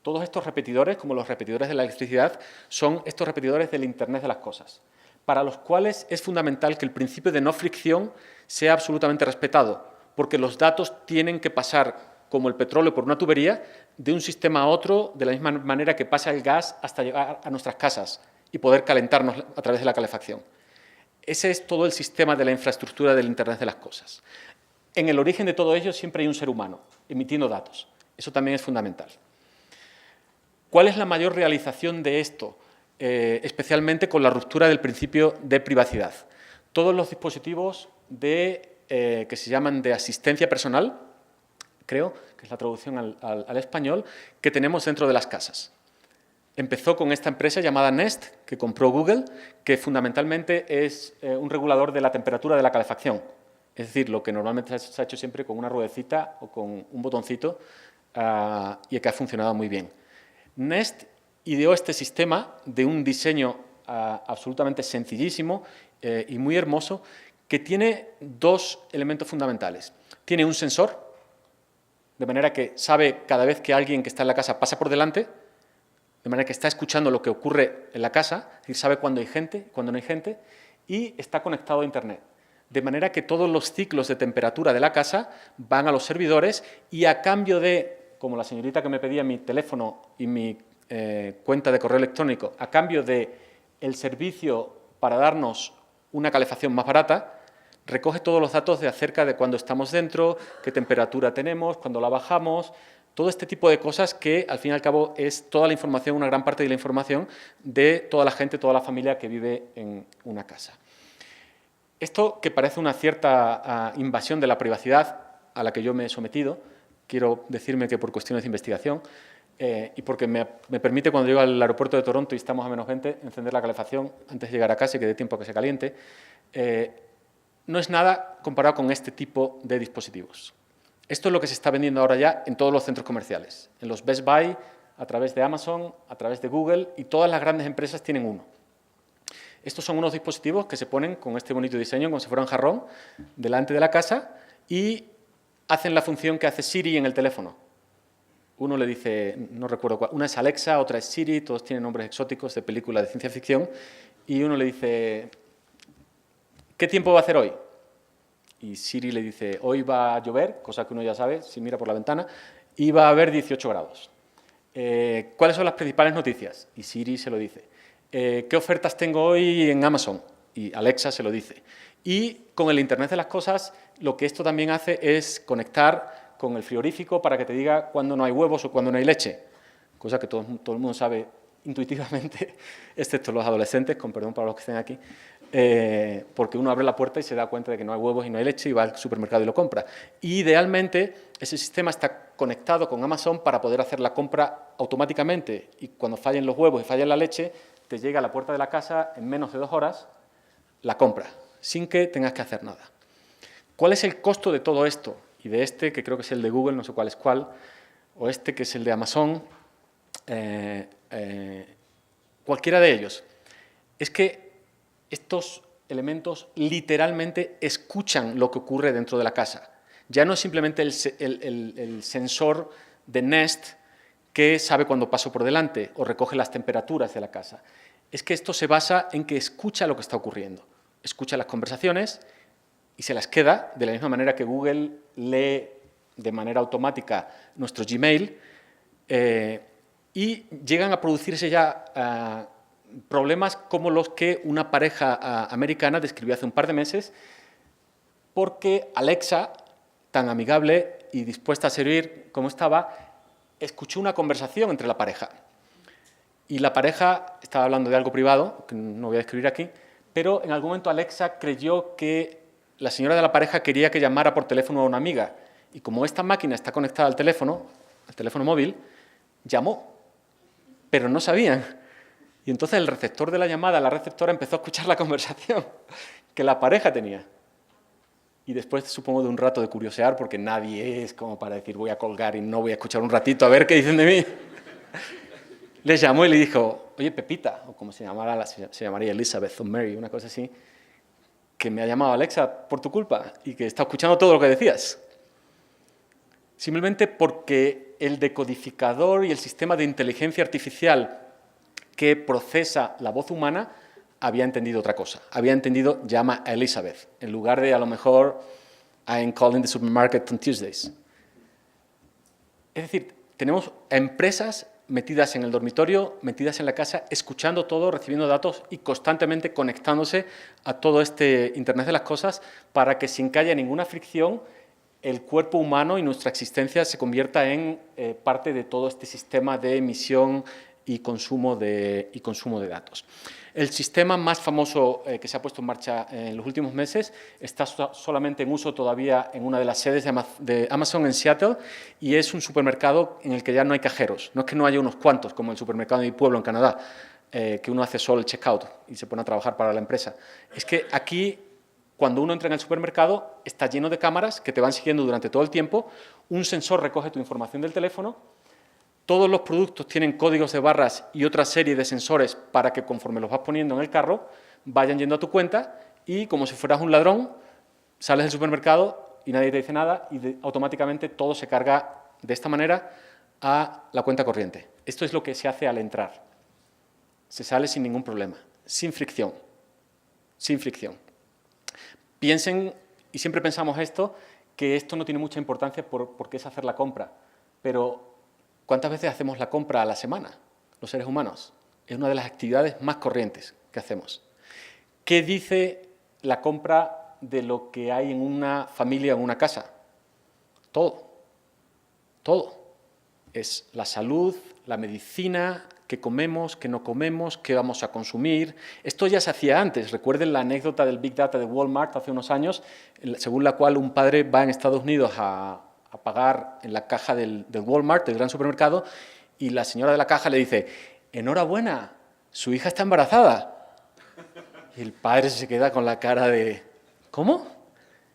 Todos estos repetidores, como los repetidores de la electricidad, son estos repetidores del Internet de las cosas, para los cuales es fundamental que el principio de no fricción sea absolutamente respetado, porque los datos tienen que pasar, como el petróleo por una tubería, de un sistema a otro, de la misma manera que pasa el gas hasta llegar a nuestras casas y poder calentarnos a través de la calefacción. Ese es todo el sistema de la infraestructura del Internet de las cosas. En el origen de todo ello siempre hay un ser humano, emitiendo datos. Eso también es fundamental. ¿Cuál es la mayor realización de esto? Especialmente con la ruptura del principio de privacidad. Todos los dispositivos que se llaman de asistencia personal, creo que es la traducción al español, que tenemos dentro de las casas. Empezó con esta empresa llamada Nest, que compró Google, que fundamentalmente es un regulador de la temperatura de la calefacción. Es decir, lo que normalmente se ha hecho siempre con una ruedecita o con un botoncito y que ha funcionado muy bien. Nest ideó este sistema de un diseño absolutamente sencillísimo y muy hermoso, que tiene 2 elementos fundamentales. Tiene un sensor, de manera que sabe cada vez que alguien que está en la casa pasa por delante, de manera que está escuchando lo que ocurre en la casa, es decir, sabe cuándo hay gente, cuándo no hay gente, y está conectado a Internet. De manera que todos los ciclos de temperatura de la casa van a los servidores y a cambio de, como la señorita que me pedía mi teléfono y mi cuenta de correo electrónico, a cambio de el servicio para darnos una calefacción más barata, recoge todos los datos acerca de cuándo estamos dentro, qué temperatura tenemos, cuándo la bajamos, todo este tipo de cosas que, al fin y al cabo, es toda la información, una gran parte de la información de toda la gente, toda la familia que vive en una casa. Esto, que parece una cierta invasión de la privacidad a la que yo me he sometido, quiero decirme que por cuestiones de investigación y porque me permite, cuando llego al aeropuerto de Toronto y estamos a -20, encender la calefacción antes de llegar a casa y que dé tiempo a que se caliente, no es nada comparado con este tipo de dispositivos. Esto es lo que se está vendiendo ahora ya en todos los centros comerciales, en los Best Buy, a través de Amazon, a través de Google, y todas las grandes empresas tienen uno. Estos son unos dispositivos que se ponen con este bonito diseño, como si fuera un jarrón, delante de la casa y hacen la función que hace Siri en el teléfono. Uno le dice, no recuerdo cuál, una es Alexa, otra es Siri, todos tienen nombres exóticos de películas de ciencia ficción, y uno le dice, ¿qué tiempo va a hacer hoy? Y Siri le dice, hoy va a llover, cosa que uno ya sabe si mira por la ventana, y va a haber 18 grados. ¿Cuáles son las principales noticias? Y Siri se lo dice. ¿Qué ofertas tengo hoy en Amazon? Y Alexa se lo dice. Y con el Internet de las cosas, lo que esto también hace es conectar con el frigorífico para que te diga cuándo no hay huevos o cuándo no hay leche, cosa que todo el mundo sabe intuitivamente, excepto los adolescentes, con perdón para los que estén aquí, porque uno abre la puerta y se da cuenta de que no hay huevos y no hay leche y va al supermercado y lo compra. Y idealmente ese sistema está conectado con Amazon para poder hacer la compra automáticamente, y cuando fallen los huevos y falle la leche, te llega a la puerta de la casa en menos de 2 horas la compra, sin que tengas que hacer nada. ¿Cuál es el costo de todo esto? Y de este, que creo que es el de Google, no sé cuál es cuál, o este que es el de Amazon, cualquiera de ellos. Es que estos elementos literalmente escuchan lo que ocurre dentro de la casa. Ya no es simplemente el sensor de Nest que sabe cuando paso por delante o recoge las temperaturas de la casa. Es que esto se basa en que escucha lo que está ocurriendo. Escucha las conversaciones y se las queda de la misma manera que Google lee de manera automática nuestro Gmail y llegan a producirse ya problemas como los que una pareja americana describió hace un par de meses, porque Alexa, tan amigable y dispuesta a servir como estaba, escuchó una conversación entre la pareja. Y la pareja estaba hablando de algo privado, que no voy a describir aquí, pero en algún momento Alexa creyó que la señora de la pareja quería que llamara por teléfono a una amiga. Y como esta máquina está conectada al teléfono móvil, llamó, pero no sabían. Y entonces el receptor de la llamada, la receptora, empezó a escuchar la conversación que la pareja tenía. Y después, supongo, de un rato de curiosear, porque nadie es como para decir voy a colgar y no voy a escuchar un ratito a ver qué dicen de mí, le llamó y le dijo, oye, Pepita, o como se llamara, se llamaría Elizabeth o Mary, una cosa así, que me ha llamado Alexa por tu culpa y que está escuchando todo lo que decías. Simplemente porque el decodificador y el sistema de inteligencia artificial que procesa la voz humana había entendido otra cosa. Había entendido llama a Elizabeth, en lugar de a lo mejor I'm calling the supermarket on Tuesdays. Es decir, tenemos empresas metidas en el dormitorio, metidas en la casa, escuchando todo, recibiendo datos y constantemente conectándose a todo este Internet de las cosas para que sin que haya ninguna fricción el cuerpo humano y nuestra existencia se convierta en parte de todo este sistema de emisión y consumo de datos. El sistema más famoso que se ha puesto en marcha en los últimos meses está solamente en uso todavía en una de las sedes de Amazon en Seattle y es un supermercado en el que ya no hay cajeros. No es que no haya unos cuantos, como el supermercado de mi pueblo en Canadá, que uno hace solo el checkout y se pone a trabajar para la empresa. Es que aquí, cuando uno entra en el supermercado, está lleno de cámaras que te van siguiendo durante todo el tiempo, un sensor recoge tu información del teléfono. Todos los productos tienen códigos de barras y otra serie de sensores para que conforme los vas poniendo en el carro, vayan yendo a tu cuenta y como si fueras un ladrón, sales del supermercado y nadie te dice nada y automáticamente todo se carga de esta manera a la cuenta corriente. Esto es lo que se hace al entrar. Se sale sin ningún problema, sin fricción. Sin fricción. Piensen, y siempre pensamos esto, que esto no tiene mucha importancia porque es hacer la compra, pero ¿cuántas veces hacemos la compra a la semana, los seres humanos? Es una de las actividades más corrientes que hacemos. ¿Qué dice la compra de lo que hay en una familia o en una casa? Todo. Todo. Es la salud, la medicina, qué comemos, qué no comemos, qué vamos a consumir. Esto ya se hacía antes. Recuerden la anécdota del Big Data de Walmart hace unos años, según la cual un padre va en Estados Unidos a pagar en la caja del Walmart, del gran supermercado, y la señora de la caja le dice, enhorabuena, su hija está embarazada. Y el padre se queda con la cara de, ¿cómo?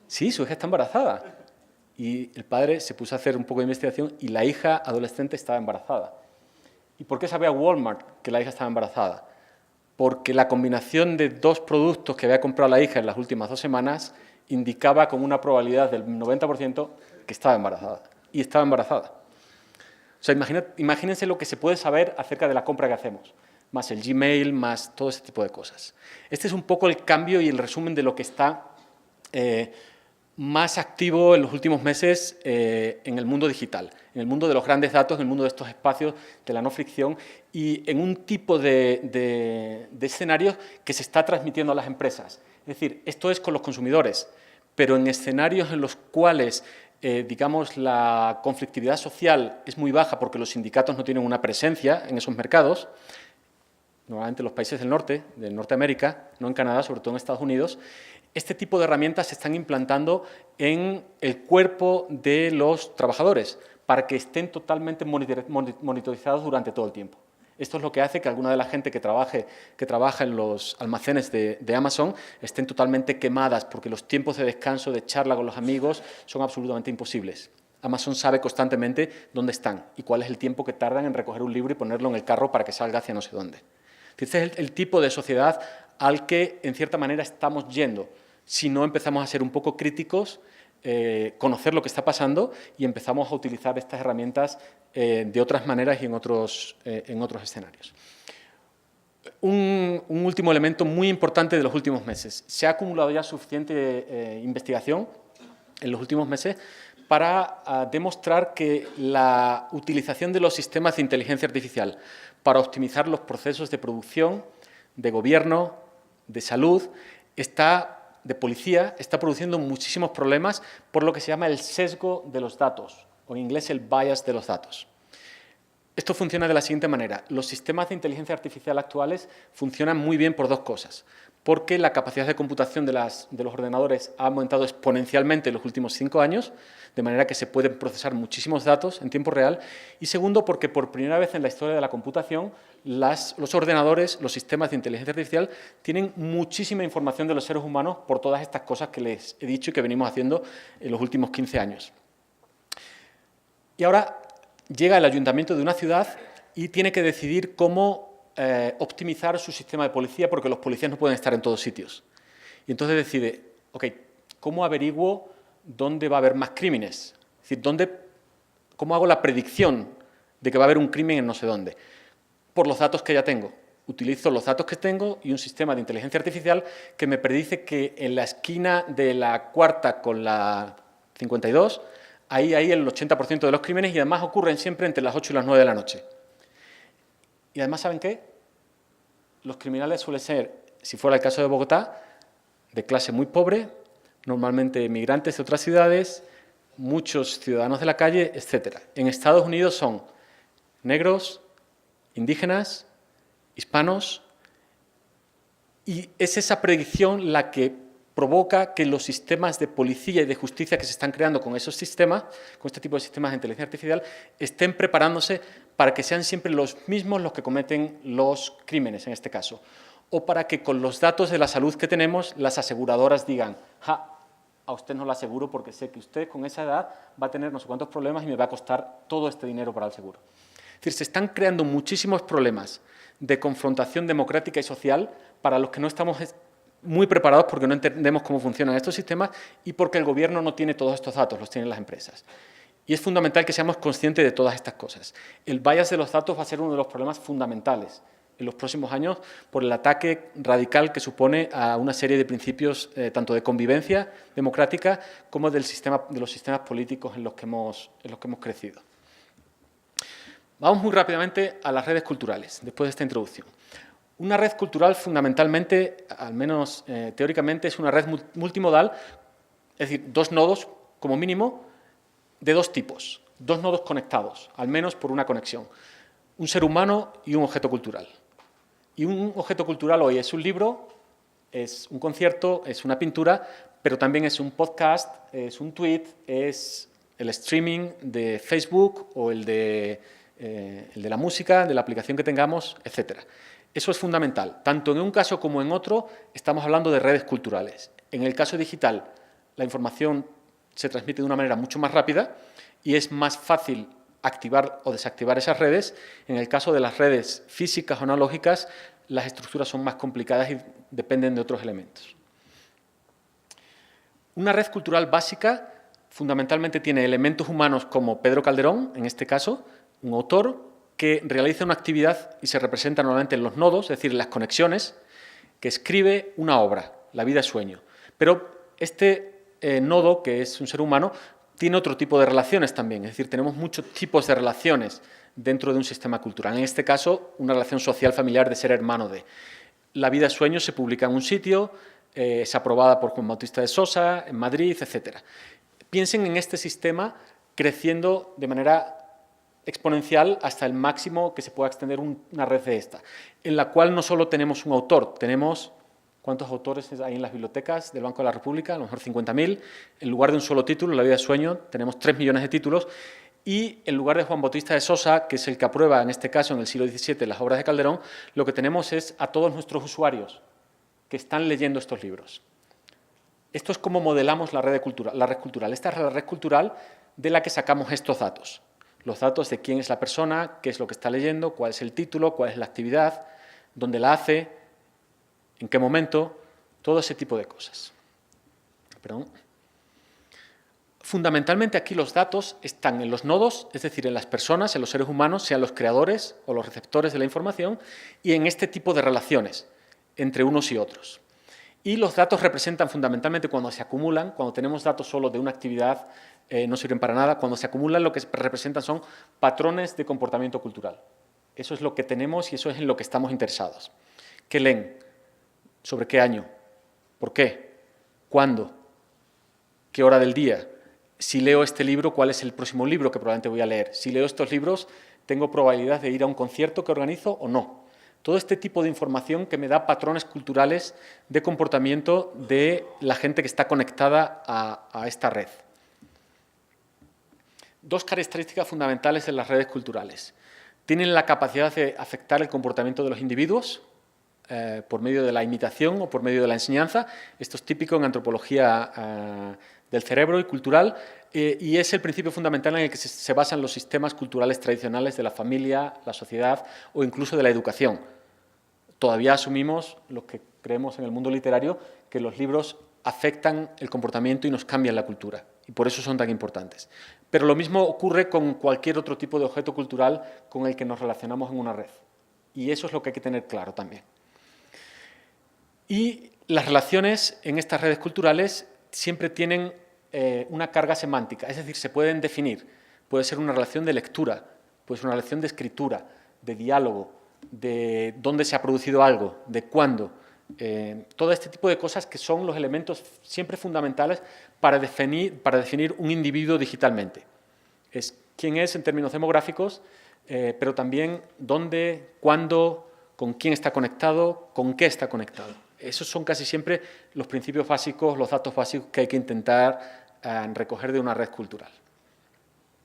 Sí, su hija está embarazada. Y el padre se puso a hacer un poco de investigación y la hija adolescente estaba embarazada. ¿Y por qué sabía Walmart que la hija estaba embarazada? Porque la combinación de dos productos que había comprado la hija en las últimas 2 semanas indicaba con una probabilidad del 90% que estaba embarazada. Y estaba embarazada. O sea, imagínense lo que se puede saber acerca de la compra que hacemos, más el Gmail, más todo ese tipo de cosas. Este es un poco el cambio y el resumen de lo que está más activo en los últimos meses en el mundo digital, en el mundo de los grandes datos, en el mundo de estos espacios de la no fricción y en un tipo de escenarios que se está transmitiendo a las empresas. Es decir, esto es con los consumidores, pero en escenarios en los cuales digamos, la conflictividad social es muy baja porque los sindicatos no tienen una presencia en esos mercados, normalmente en los países del norte, de Norteamérica, no en Canadá, sobre todo en Estados Unidos, este tipo de herramientas se están implantando en el cuerpo de los trabajadores para que estén totalmente monitorizados durante todo el tiempo. Esto es lo que hace que alguna de la gente que trabaja en los almacenes de Amazon estén totalmente quemadas porque los tiempos de descanso, de charla con los amigos, son absolutamente imposibles. Amazon sabe constantemente dónde están y cuál es el tiempo que tardan en recoger un libro y ponerlo en el carro para que salga hacia no sé dónde. Este es el tipo de sociedad al que, en cierta manera, estamos yendo. Si no empezamos a ser un poco críticos, conocer lo que está pasando y empezamos a utilizar estas herramientas de otras maneras y en otros escenarios. Un último elemento muy importante de los últimos meses. Se ha acumulado ya suficiente investigación en los últimos meses para demostrar que la utilización de los sistemas de inteligencia artificial para optimizar los procesos de producción, de gobierno, de salud, de policía, está produciendo muchísimos problemas por lo que se llama el sesgo de los datos, o en inglés el bias de los datos. Esto funciona de la siguiente manera. Los sistemas de inteligencia artificial actuales funcionan muy bien por dos cosas. Porque la capacidad de computación de los ordenadores ha aumentado exponencialmente en los últimos 5 años, de manera que se pueden procesar muchísimos datos en tiempo real. Y segundo, porque por primera vez en la historia de la computación, los ordenadores, los sistemas de inteligencia artificial, tienen muchísima información de los seres humanos por todas estas cosas que les he dicho y que venimos haciendo en los últimos 15 años. Y ahora llega el ayuntamiento de una ciudad y tiene que decidir cómo optimizar su sistema de policía, porque los policías no pueden estar en todos sitios. Y entonces decide, ok, ¿cómo averiguo dónde va a haber más crímenes? Es decir, ¿cómo hago la predicción de que va a haber un crimen en no sé dónde? Por los datos que ya tengo. Utilizo los datos que tengo y un sistema de inteligencia artificial que me predice que en la esquina de la cuarta con la 52, ahí hay el 80% de los crímenes y además ocurren siempre entre las 8 y las 9 de la noche. Y además, ¿saben qué? Los criminales suelen ser, si fuera el caso de Bogotá, de clase muy pobre, normalmente migrantes de otras ciudades, muchos ciudadanos de la calle, etc. En Estados Unidos son negros, indígenas, hispanos, y es esa predicción la que provoca que los sistemas de policía y de justicia que se están creando con esos sistemas, con este tipo de sistemas de inteligencia artificial, estén preparándose para que sean siempre los mismos los que cometen los crímenes, en este caso. O para que con los datos de la salud que tenemos, las aseguradoras digan, a usted no lo aseguro porque sé que usted con esa edad va a tener no sé cuántos problemas y me va a costar todo este dinero para el seguro. Es decir, se están creando muchísimos problemas de confrontación democrática y social para los que no estamos muy preparados porque no entendemos cómo funcionan estos sistemas y porque el gobierno no tiene todos estos datos, los tienen las empresas. Y es fundamental que seamos conscientes de todas estas cosas. El bias de los datos va a ser uno de los problemas fundamentales en los próximos años por el ataque radical que supone a una serie de principios tanto de convivencia democrática como de los sistemas políticos en los que hemos crecido. Vamos muy rápidamente a las redes culturales, después de esta introducción. Una red cultural fundamentalmente, al menos teóricamente, es una red multimodal, es decir, dos nodos como mínimo de dos tipos, dos nodos conectados, al menos por una conexión, un ser humano y un objeto cultural. Y un objeto cultural hoy es un libro, es un concierto, es una pintura, pero también es un podcast, es un tweet, es el streaming de Facebook o el de la música, de la aplicación que tengamos, etc. Eso es fundamental. Tanto en un caso como en otro estamos hablando de redes culturales. En el caso digital, la información se transmite de una manera mucho más rápida y es más fácil activar o desactivar esas redes. En el caso de las redes físicas o analógicas, las estructuras son más complicadas y dependen de otros elementos. Una red cultural básica fundamentalmente tiene elementos humanos como Pedro Calderón, en este caso, un autor que realiza una actividad y se representa normalmente en los nodos, es decir, en las conexiones, que escribe una obra, La vida es sueño. Pero este nodo, que es un ser humano, tiene otro tipo de relaciones también, es decir, tenemos muchos tipos de relaciones dentro de un sistema cultural. En este caso, una relación social familiar de ser hermano de. La vida es sueño se publica en un sitio, es aprobada por Juan Bautista de Sosa, en Madrid, etc. Piensen en este sistema creciendo de manera exponencial hasta el máximo que se pueda extender una red de esta, en la cual no solo tenemos un autor, tenemos, ¿cuántos autores hay en las bibliotecas del Banco de la República? A lo mejor 50.000. En lugar de un solo título, La vida es sueño, tenemos 3 millones de títulos. Y en lugar de Juan Bautista de Sosa, que es el que aprueba, en este caso, en el siglo XVII, las obras de Calderón, lo que tenemos es a todos nuestros usuarios que están leyendo estos libros. Esto es como modelamos la red cultural. Esta es la red cultural de la que sacamos estos datos. Los datos de quién es la persona, qué es lo que está leyendo, cuál es el título, cuál es la actividad, dónde la hace, en qué momento, todo ese tipo de cosas. Perdón. Fundamentalmente aquí los datos están en los nodos, es decir, en las personas, en los seres humanos, sean los creadores o los receptores de la información, y en este tipo de relaciones entre unos y otros. Y los datos representan fundamentalmente cuando se acumulan, cuando tenemos datos solo de una actividad, no sirven para nada. Cuando se acumulan, lo que representan son patrones de comportamiento cultural. Eso es lo que tenemos y eso es en lo que estamos interesados. ¿Qué leen? ¿Sobre qué año? ¿Por qué? ¿Cuándo? ¿Qué hora del día? Si leo este libro, ¿cuál es el próximo libro que probablemente voy a leer? Si leo estos libros, ¿tengo probabilidad de ir a un concierto que organizo o no? Todo este tipo de información que me da patrones culturales de comportamiento de la gente que está conectada a esta red. Dos características fundamentales de las redes culturales. Tienen la capacidad de afectar el comportamiento de los individuos por medio de la imitación o por medio de la enseñanza. Esto es típico en antropología del cerebro y cultural, y es el principio fundamental en el que se basan los sistemas culturales tradicionales de la familia, la sociedad o incluso de la educación. Todavía asumimos, los que creemos en el mundo literario, que los libros afectan el comportamiento y nos cambian la cultura, y por eso son tan importantes. Pero lo mismo ocurre con cualquier otro tipo de objeto cultural con el que nos relacionamos en una red, y eso es lo que hay que tener claro también. Y las relaciones en estas redes culturales siempre tienen una carga semántica, es decir, se pueden definir. Puede ser una relación de lectura, puede ser una relación de escritura, de diálogo, de dónde se ha producido algo, de cuándo. Todo este tipo de cosas que son los elementos siempre fundamentales para definir un individuo digitalmente. Es quién es en términos demográficos, pero también dónde, cuándo, con quién está conectado, con qué está conectado. Esos son casi siempre los principios básicos, los datos básicos que hay que intentar recoger de una red cultural.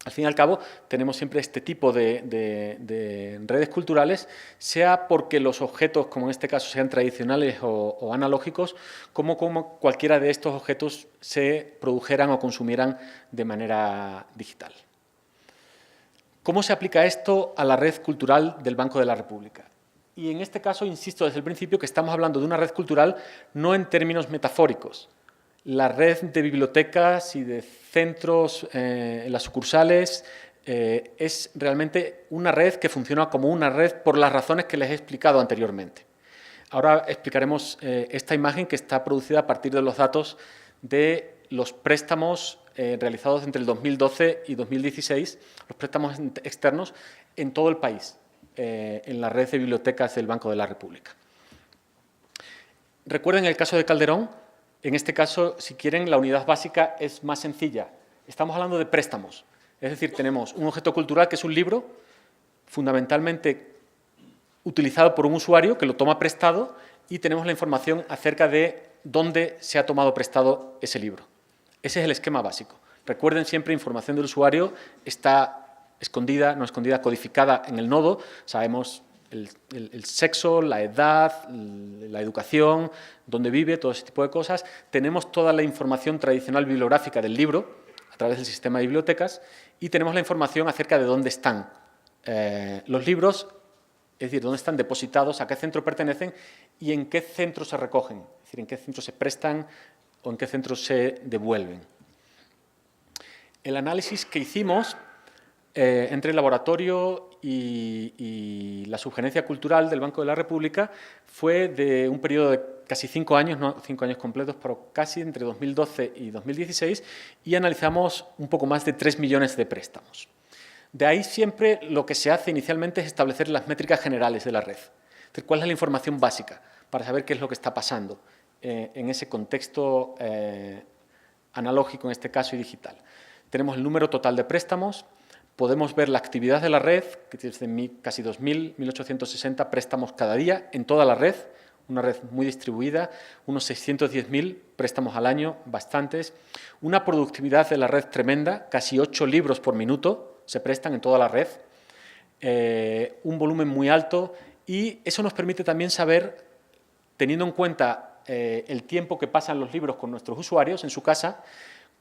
Al fin y al cabo, tenemos siempre este tipo de redes culturales, sea porque los objetos, como en este caso, sean tradicionales o analógicos, como cualquiera de estos objetos se produjeran o consumieran de manera digital. ¿Cómo se aplica esto a la red cultural del Banco de la República? Y en este caso, insisto desde el principio, que estamos hablando de una red cultural no en términos metafóricos. La red de bibliotecas y de centros en las sucursales es realmente una red que funciona como una red por las razones que les he explicado anteriormente. Ahora explicaremos esta imagen que está producida a partir de los datos de los préstamos realizados entre el 2012 y 2016, los préstamos externos en todo el país, en la red de bibliotecas del Banco de la República. Recuerden el caso de Calderón. En este caso, si quieren, la unidad básica es más sencilla. Estamos hablando de préstamos. Es decir, tenemos un objeto cultural que es un libro, fundamentalmente utilizado por un usuario que lo toma prestado, y tenemos la información acerca de dónde se ha tomado prestado ese libro. Ese es el esquema básico. Recuerden siempre, información del usuario está escondida, no escondida, codificada en el nodo. Sabemos el sexo, la edad, la educación, dónde vive, todo ese tipo de cosas. Tenemos toda la información tradicional bibliográfica del libro a través del sistema de bibliotecas y tenemos la información acerca de dónde están los libros, es decir, dónde están depositados, a qué centro pertenecen y en qué centro se recogen, es decir, en qué centro se prestan o en qué centro se devuelven. El análisis que hicimos entre el laboratorio y la sugerencia cultural del Banco de la República fue de un periodo de casi 5 años, no 5 años completos, pero casi entre 2012 y 2016, y analizamos un poco más de 3 millones de préstamos. De ahí siempre lo que se hace inicialmente es establecer las métricas generales de la red. Es decir, cuál es la información básica para saber qué es lo que está pasando en ese contexto analógico, en este caso, y digital. Tenemos el número total de préstamos. Podemos ver la actividad de la red, que tiene casi 2.000, 1.860 préstamos cada día en toda la red, una red muy distribuida, unos 610.000 préstamos al año, bastantes. Una productividad de la red tremenda, casi 8 libros por minuto se prestan en toda la red, un volumen muy alto, y eso nos permite también saber, teniendo en cuenta el tiempo que pasan los libros con nuestros usuarios en su casa,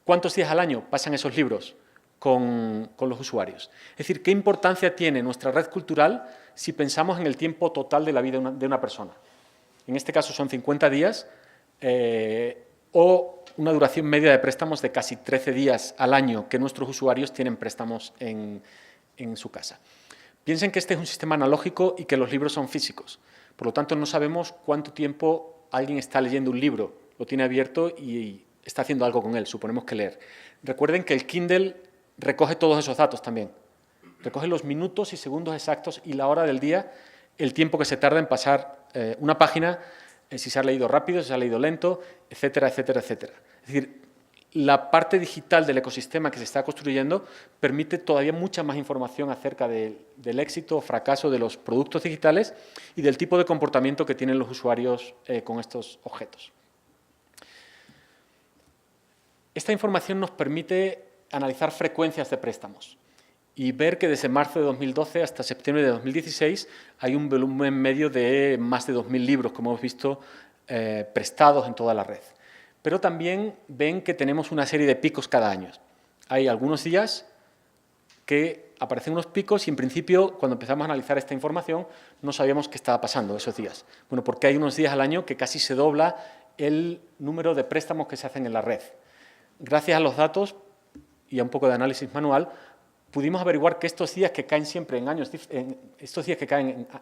cuántos días al año pasan esos libros con los usuarios. Es decir, ¿qué importancia tiene nuestra red cultural si pensamos en el tiempo total de la vida de una persona? En este caso son 50 días o una duración media de préstamos de casi 13 días al año que nuestros usuarios tienen préstamos en su casa. Piensen que este es un sistema analógico y que los libros son físicos. Por lo tanto, no sabemos cuánto tiempo alguien está leyendo un libro, lo tiene abierto y está haciendo algo con él, suponemos que leer. Recuerden que el Kindle recoge todos esos datos también. Recoge los minutos y segundos exactos y la hora del día, el tiempo que se tarda en pasar una página, si se ha leído rápido, si se ha leído lento, etcétera, etcétera, etcétera. Es decir, la parte digital del ecosistema que se está construyendo permite todavía mucha más información acerca del éxito o fracaso de los productos digitales y del tipo de comportamiento que tienen los usuarios con estos objetos. Esta información nos permite analizar frecuencias de préstamos y ver que desde marzo de 2012 hasta septiembre de 2016 hay un volumen medio de más de 2.000 libros, como hemos visto, prestados en toda la red. Pero también ven que tenemos una serie de picos cada año. Hay algunos días que aparecen unos picos y, en principio, cuando empezamos a analizar esta información, no sabíamos qué estaba pasando esos días. Bueno, porque hay unos días al año que casi se dobla el número de préstamos que se hacen en la red. Gracias a los datos y a un poco de análisis manual, pudimos averiguar que estos días que caen siempre en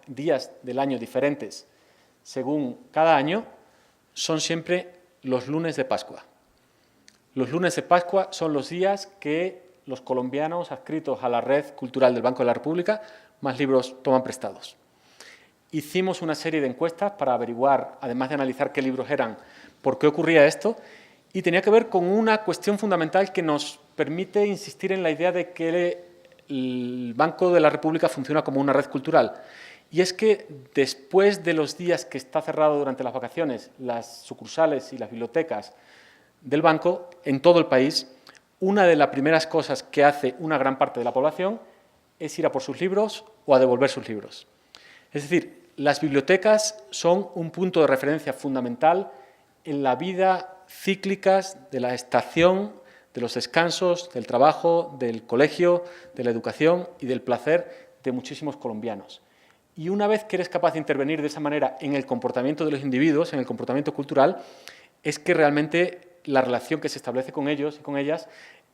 días del año diferentes, según cada año, son siempre los lunes de Pascua. Los lunes de Pascua son los días que los colombianos adscritos a la red cultural del Banco de la República más libros toman prestados. Hicimos una serie de encuestas para averiguar, además de analizar qué libros eran, por qué ocurría esto, y tenía que ver con una cuestión fundamental que nos permite insistir en la idea de que el Banco de la República funciona como una red cultural. Y es que después de los días que está cerrado durante las vacaciones, las sucursales y las bibliotecas del banco en todo el país, una de las primeras cosas que hace una gran parte de la población es ir a por sus libros o a devolver sus libros. Es decir, las bibliotecas son un punto de referencia fundamental en la vida cíclica de la estación, de los descansos, del trabajo, del colegio, de la educación y del placer de muchísimos colombianos. Y una vez que eres capaz de intervenir de esa manera en el comportamiento de los individuos, en el comportamiento cultural, es que realmente la relación que se establece con ellos y con ellas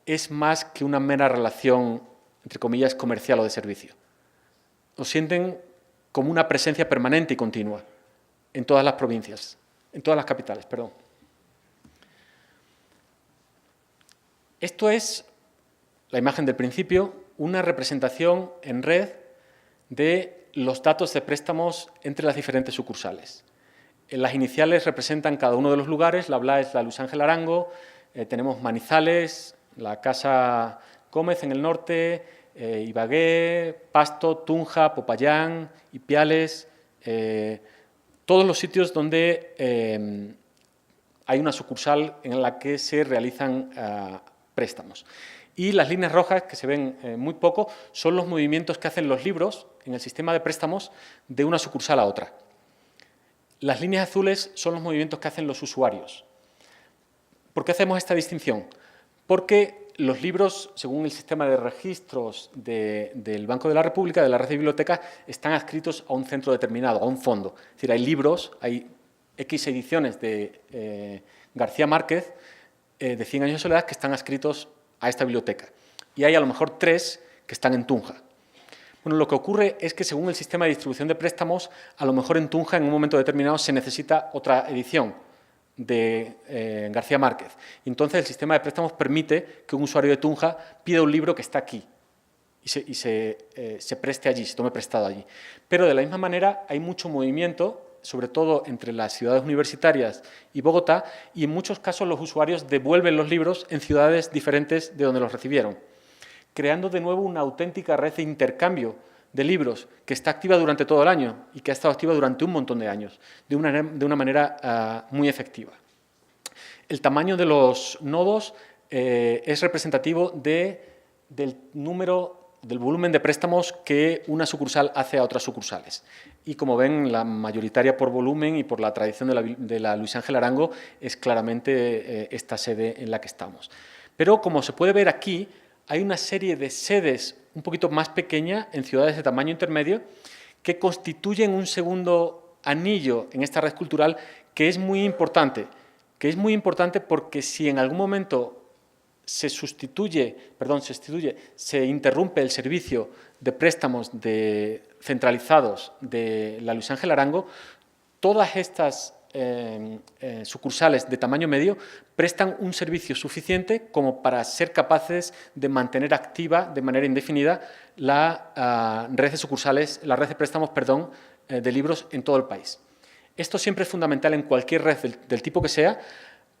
es más que una mera relación, entre comillas, comercial o de servicio. Lo sienten como una presencia permanente y continua en todas las provincias, en todas las capitales, perdón. Esto es la imagen del principio, una representación en red de los datos de préstamos entre las diferentes sucursales. Las iniciales representan cada uno de los lugares, la BLA es la Luis Ángel Arango, tenemos Manizales, la Casa Gómez en el norte, Ibagué, Pasto, Tunja, Popayán, Ipiales, todos los sitios donde hay una sucursal en la que se realizan préstamos. Y las líneas rojas, que se ven muy poco, son los movimientos que hacen los libros en el sistema de préstamos de una sucursal a otra. Las líneas azules son los movimientos que hacen los usuarios. ¿Por qué hacemos esta distinción? Porque los libros, según el sistema de registros del Banco de la República, de la red de bibliotecas, están adscritos a un centro determinado, a un fondo. Es decir, hay libros, hay X ediciones de García Márquez, de 100 años de soledad, que están adscritos a esta biblioteca. Y hay a lo mejor 3 que están en Tunja. Bueno, lo que ocurre es que según el sistema de distribución de préstamos, a lo mejor en Tunja en un momento determinado se necesita otra edición de García Márquez. Y entonces el sistema de préstamos permite que un usuario de Tunja pida un libro que está aquí y se preste allí, se tome prestado allí. Pero de la misma manera hay mucho movimiento, sobre todo entre las ciudades universitarias y Bogotá, y en muchos casos los usuarios devuelven los libros en ciudades diferentes de donde los recibieron, creando de nuevo una auténtica red de intercambio de libros que está activa durante todo el año y que ha estado activa durante un montón de años, de una manera muy efectiva. El tamaño de los nodos es representativo del volumen de préstamos que una sucursal hace a otras sucursales. Y como ven, la mayoritaria por volumen y por la tradición de la Luis Ángel Arango es claramente esta sede en la que estamos. Pero como se puede ver aquí, hay una serie de sedes un poquito más pequeñas en ciudades de tamaño intermedio que constituyen un segundo anillo en esta red cultural que es muy importante porque si en algún momento se interrumpe el servicio de préstamos centralizados de la Luis Ángel Arango, todas estas sucursales de tamaño medio prestan un servicio suficiente como para ser capaces de mantener activa de manera indefinida la red de sucursales, la red de préstamos, de libros en todo el país. Esto siempre es fundamental en cualquier red del tipo que sea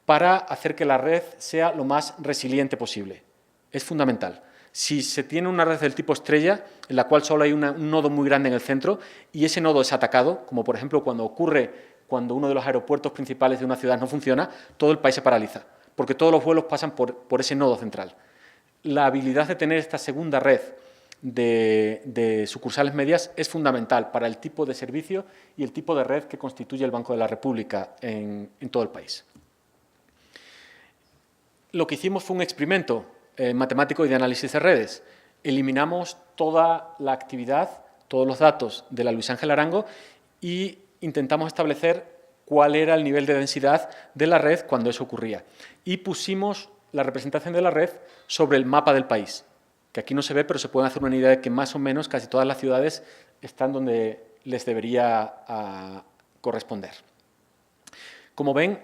para hacer que la red sea lo más resiliente posible. Es fundamental. Si se tiene una red del tipo estrella, en la cual solo hay un nodo muy grande en el centro y ese nodo es atacado, como por ejemplo cuando ocurre cuando uno de los aeropuertos principales de una ciudad no funciona, todo el país se paraliza, porque todos los vuelos pasan por ese nodo central. La habilidad de tener esta segunda red de sucursales medias es fundamental para el tipo de servicio y el tipo de red que constituye el Banco de la República en todo el país. Lo que hicimos fue un experimento matemático y de análisis de redes. Eliminamos toda la actividad, todos los datos de la Luis Ángel Arango y intentamos establecer cuál era el nivel de densidad de la red cuando eso ocurría. Y pusimos la representación de la red sobre el mapa del país, que aquí no se ve, pero se pueden hacer una idea de que más o menos casi todas las ciudades están donde les debería corresponder. Como ven,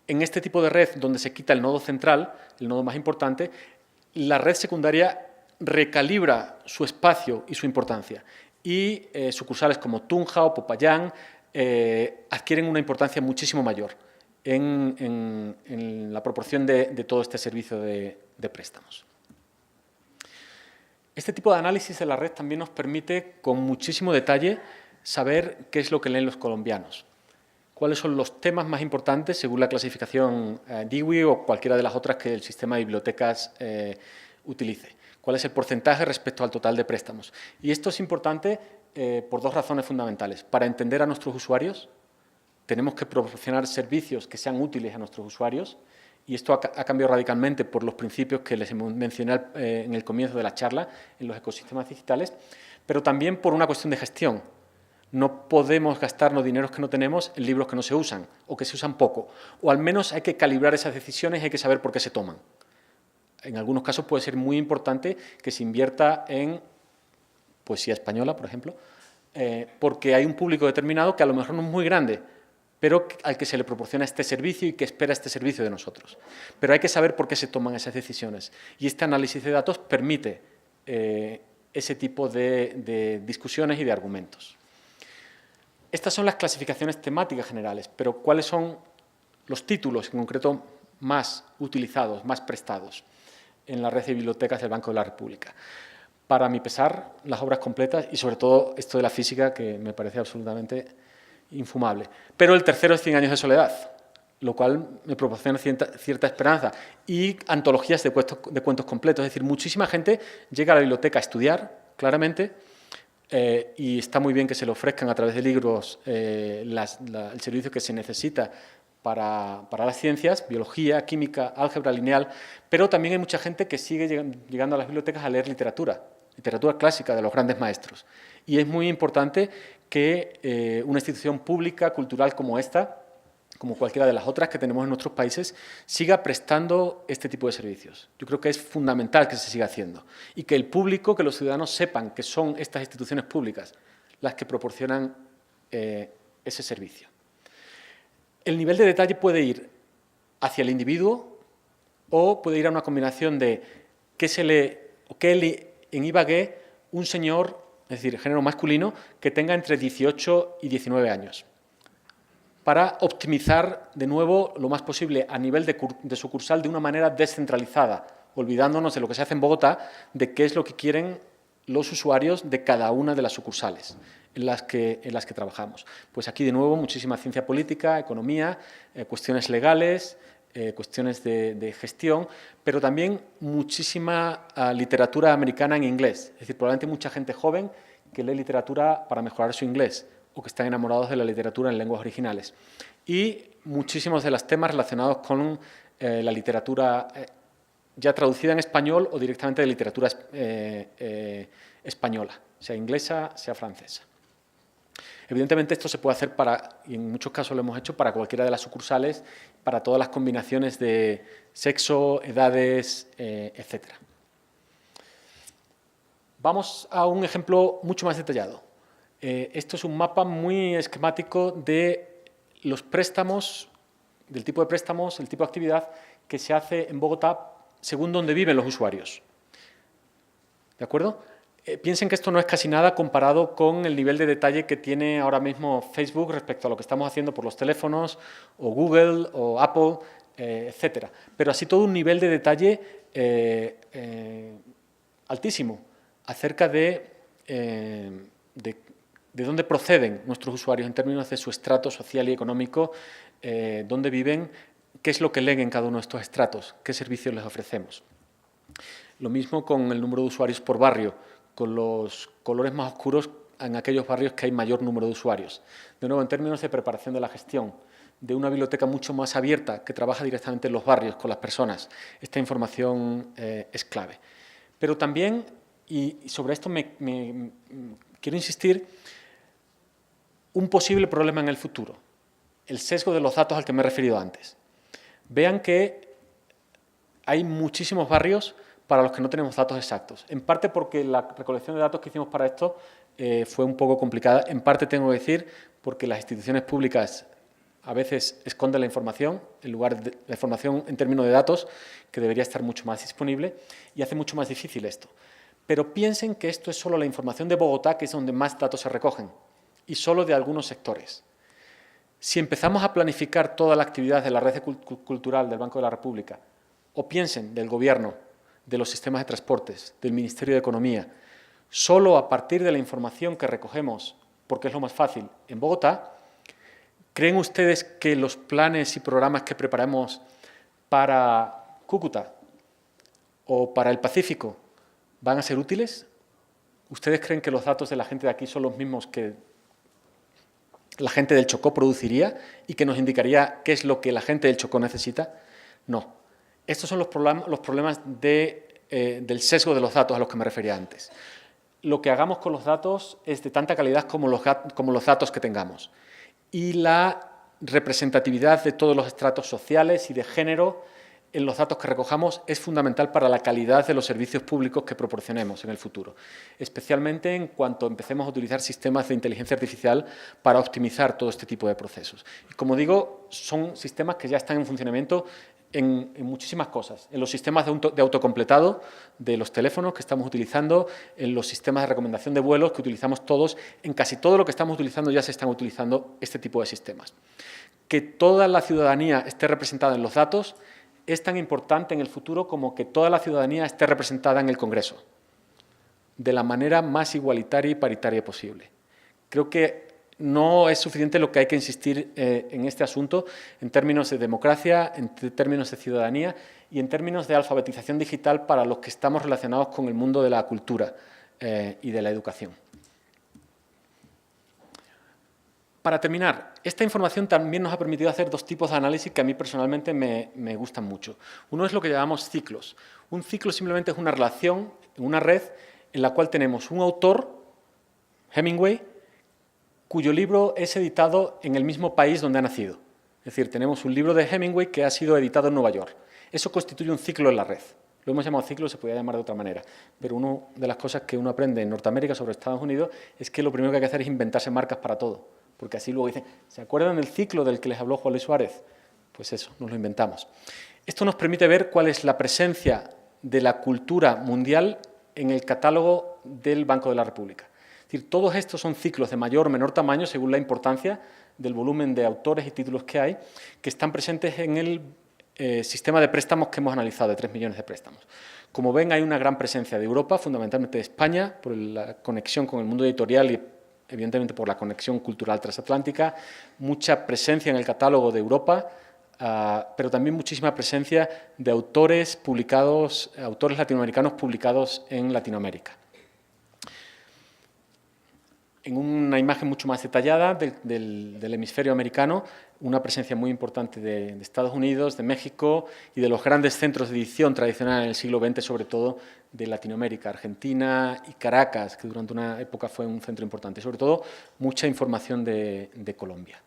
en este tipo de red donde se quita el nodo central, el nodo más importante, la red secundaria recalibra su espacio y su importancia. Y sucursales como Tunja o Popayán adquieren una importancia muchísimo mayor en la proporción de todo este servicio de préstamos. Este tipo de análisis de la red también nos permite, con muchísimo detalle, saber qué es lo que leen los colombianos, cuáles son los temas más importantes según la clasificación Dewey o cualquiera de las otras que el sistema de bibliotecas utilice, cuál es el porcentaje respecto al total de préstamos. Y esto es importante por dos razones fundamentales. Para entender a nuestros usuarios, tenemos que proporcionar servicios que sean útiles a nuestros usuarios, y esto ha cambiado radicalmente por los principios que les mencioné en el comienzo de la charla en los ecosistemas digitales, pero también por una cuestión de gestión. No podemos gastarnos dineros que no tenemos en libros que no se usan o que se usan poco, o al menos hay que calibrar esas decisiones y hay que saber por qué se toman. En algunos casos puede ser muy importante que se invierta en poesía española, por ejemplo, porque hay un público determinado que a lo mejor no es muy grande, pero al que se le proporciona este servicio y que espera este servicio de nosotros. Pero hay que saber por qué se toman esas decisiones. Y este análisis de datos permite ese tipo de discusiones y de argumentos. Estas son las clasificaciones temáticas generales, pero ¿cuáles son los títulos en concreto más utilizados, más prestados en la red de bibliotecas del Banco de la República? Para mi pesar, las obras completas y sobre todo esto de la física, que me parece absolutamente infumable. Pero el tercero es 100 años de soledad, lo cual me proporciona cierta esperanza. Y antologías de cuentos completos, es decir, muchísima gente llega a la biblioteca a estudiar, claramente, y está muy bien que se le ofrezcan a través de libros el servicio que se necesita para las ciencias, biología, química, álgebra lineal, pero también hay mucha gente que sigue llegando a las bibliotecas a leer literatura clásica de los grandes maestros. Y es muy importante que una institución pública, cultural como esta, como cualquiera de las otras que tenemos en nuestros países, siga prestando este tipo de servicios. Yo creo que es fundamental que se siga haciendo y que el público, que los ciudadanos sepan que son estas instituciones públicas las que proporcionan ese servicio. El nivel de detalle puede ir hacia el individuo o puede ir a una combinación de en Ibagué un señor, es decir, género masculino, que tenga entre 18 y 19 años, para optimizar de nuevo lo más posible a nivel de sucursal de una manera descentralizada, olvidándonos de lo que se hace en Bogotá, de qué es lo que quieren los usuarios de cada una de las sucursales en las que trabajamos. Pues aquí de nuevo muchísima ciencia política, economía, cuestiones legales, cuestiones de gestión, pero también muchísima literatura americana en inglés. Es decir, probablemente mucha gente joven que lee literatura para mejorar su inglés o que están enamorados de la literatura en lenguas originales. Y muchísimos de los temas relacionados con la literatura ya traducida en español o directamente de literatura española, sea inglesa, sea francesa. Evidentemente esto se puede hacer y en muchos casos lo hemos hecho para cualquiera de las sucursales, para todas las combinaciones de sexo, edades, etc. Vamos a un ejemplo mucho más detallado. Esto es un mapa muy esquemático de los préstamos, del tipo de préstamos, el tipo de actividad que se hace en Bogotá según donde viven los usuarios. ¿De acuerdo? Piensen que esto no es casi nada comparado con el nivel de detalle que tiene ahora mismo Facebook respecto a lo que estamos haciendo por los teléfonos, o Google, o Apple, etcétera. Pero así todo un nivel de detalle altísimo acerca de dónde proceden nuestros usuarios en términos de su estrato social y económico, dónde viven, qué es lo que leen en cada uno de estos estratos, qué servicios les ofrecemos. Lo mismo con el número de usuarios por barrio, con los colores más oscuros en aquellos barrios que hay mayor número de usuarios. De nuevo, en términos de preparación de la gestión, de una biblioteca mucho más abierta que trabaja directamente en los barrios con las personas, esta información es clave. Pero también, y sobre esto quiero insistir, un posible problema en el futuro, el sesgo de los datos al que me he referido antes. Vean que hay muchísimos barrios para los que no tenemos datos exactos. En parte porque la recolección de datos que hicimos para esto fue un poco complicada. En parte, tengo que decir, porque las instituciones públicas a veces esconden la información, en lugar de la información en términos de datos, que debería estar mucho más disponible, y hace mucho más difícil esto. Pero piensen que esto es solo la información de Bogotá, que es donde más datos se recogen, y solo de algunos sectores. Si empezamos a planificar toda la actividad de la red cultural del Banco de la República, o piensen del Gobierno, de los sistemas de transportes, del Ministerio de Economía, solo a partir de la información que recogemos, porque es lo más fácil, en Bogotá, ¿creen ustedes que los planes y programas que preparamos para Cúcuta o para el Pacífico van a ser útiles? ¿Ustedes creen que los datos de la gente de aquí son los mismos que la gente del Chocó produciría y que nos indicaría qué es lo que la gente del Chocó necesita? No. Estos son los problemas del sesgo de los datos a los que me refería antes. Lo que hagamos con los datos es de tanta calidad como los datos que tengamos. Y la representatividad de todos los estratos sociales y de género en los datos que recojamos es fundamental para la calidad de los servicios públicos que proporcionemos en el futuro, especialmente en cuanto empecemos a utilizar sistemas de inteligencia artificial para optimizar todo este tipo de procesos. Y como digo, son sistemas que ya están en funcionamiento en muchísimas cosas, en los sistemas de autocompletado de los teléfonos que estamos utilizando, en los sistemas de recomendación de vuelos que utilizamos todos, en casi todo lo que estamos utilizando ya se están utilizando este tipo de sistemas. Que toda la ciudadanía esté representada en los datos es tan importante en el futuro como que toda la ciudadanía esté representada en el Congreso, de la manera más igualitaria y paritaria posible. Creo que no es suficiente lo que hay que insistir en este asunto en términos de democracia, en términos de ciudadanía y en términos de alfabetización digital para los que estamos relacionados con el mundo de la cultura y de la educación. Para terminar, esta información también nos ha permitido hacer dos tipos de análisis que a mí personalmente me gustan mucho. Uno es lo que llamamos ciclos. Un ciclo simplemente es una relación, una red, en la cual tenemos un autor, Hemingway, cuyo libro es editado en el mismo país donde ha nacido. Es decir, tenemos un libro de Hemingway que ha sido editado en Nueva York. Eso constituye un ciclo en la red. Lo hemos llamado ciclo, se podría llamar de otra manera. Pero una de las cosas que uno aprende en Norteamérica sobre Estados Unidos es que lo primero que hay que hacer es inventarse marcas para todo. Porque así luego dicen, ¿se acuerdan del ciclo del que les habló Juan Luis Suárez? Pues eso, nos lo inventamos. Esto nos permite ver cuál es la presencia de la cultura mundial en el catálogo del Banco de la República. Es decir, todos estos son ciclos de mayor o menor tamaño según la importancia del volumen de autores y títulos que hay, que están presentes en el sistema de préstamos que hemos analizado, de 3 millones de préstamos. Como ven, hay una gran presencia de Europa, fundamentalmente de España, por la conexión con el mundo editorial y, evidentemente, por la conexión cultural transatlántica, mucha presencia en el catálogo de Europa, pero también muchísima presencia de autores latinoamericanos publicados en Latinoamérica. En una imagen mucho más detallada del hemisferio americano, una presencia muy importante de Estados Unidos, de México y de los grandes centros de edición tradicional en el siglo XX, sobre todo de Latinoamérica, Argentina y Caracas, que durante una época fue un centro importante. Sobre todo, mucha información de Colombia.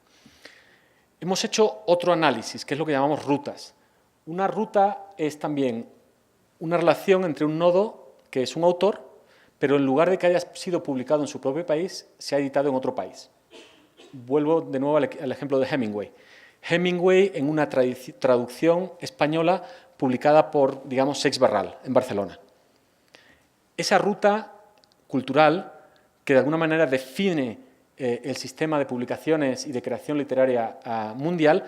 Hemos hecho otro análisis, que es lo que llamamos rutas. Una ruta es también una relación entre un nodo, que es un autor, pero en lugar de que haya sido publicado en su propio país, se ha editado en otro país. vuelvo de nuevo al ejemplo de Hemingway. Hemingway en una traducción española publicada por, digamos, Seix Barral, en Barcelona. Esa ruta cultural que de alguna manera define el sistema de publicaciones y de creación literaria mundial,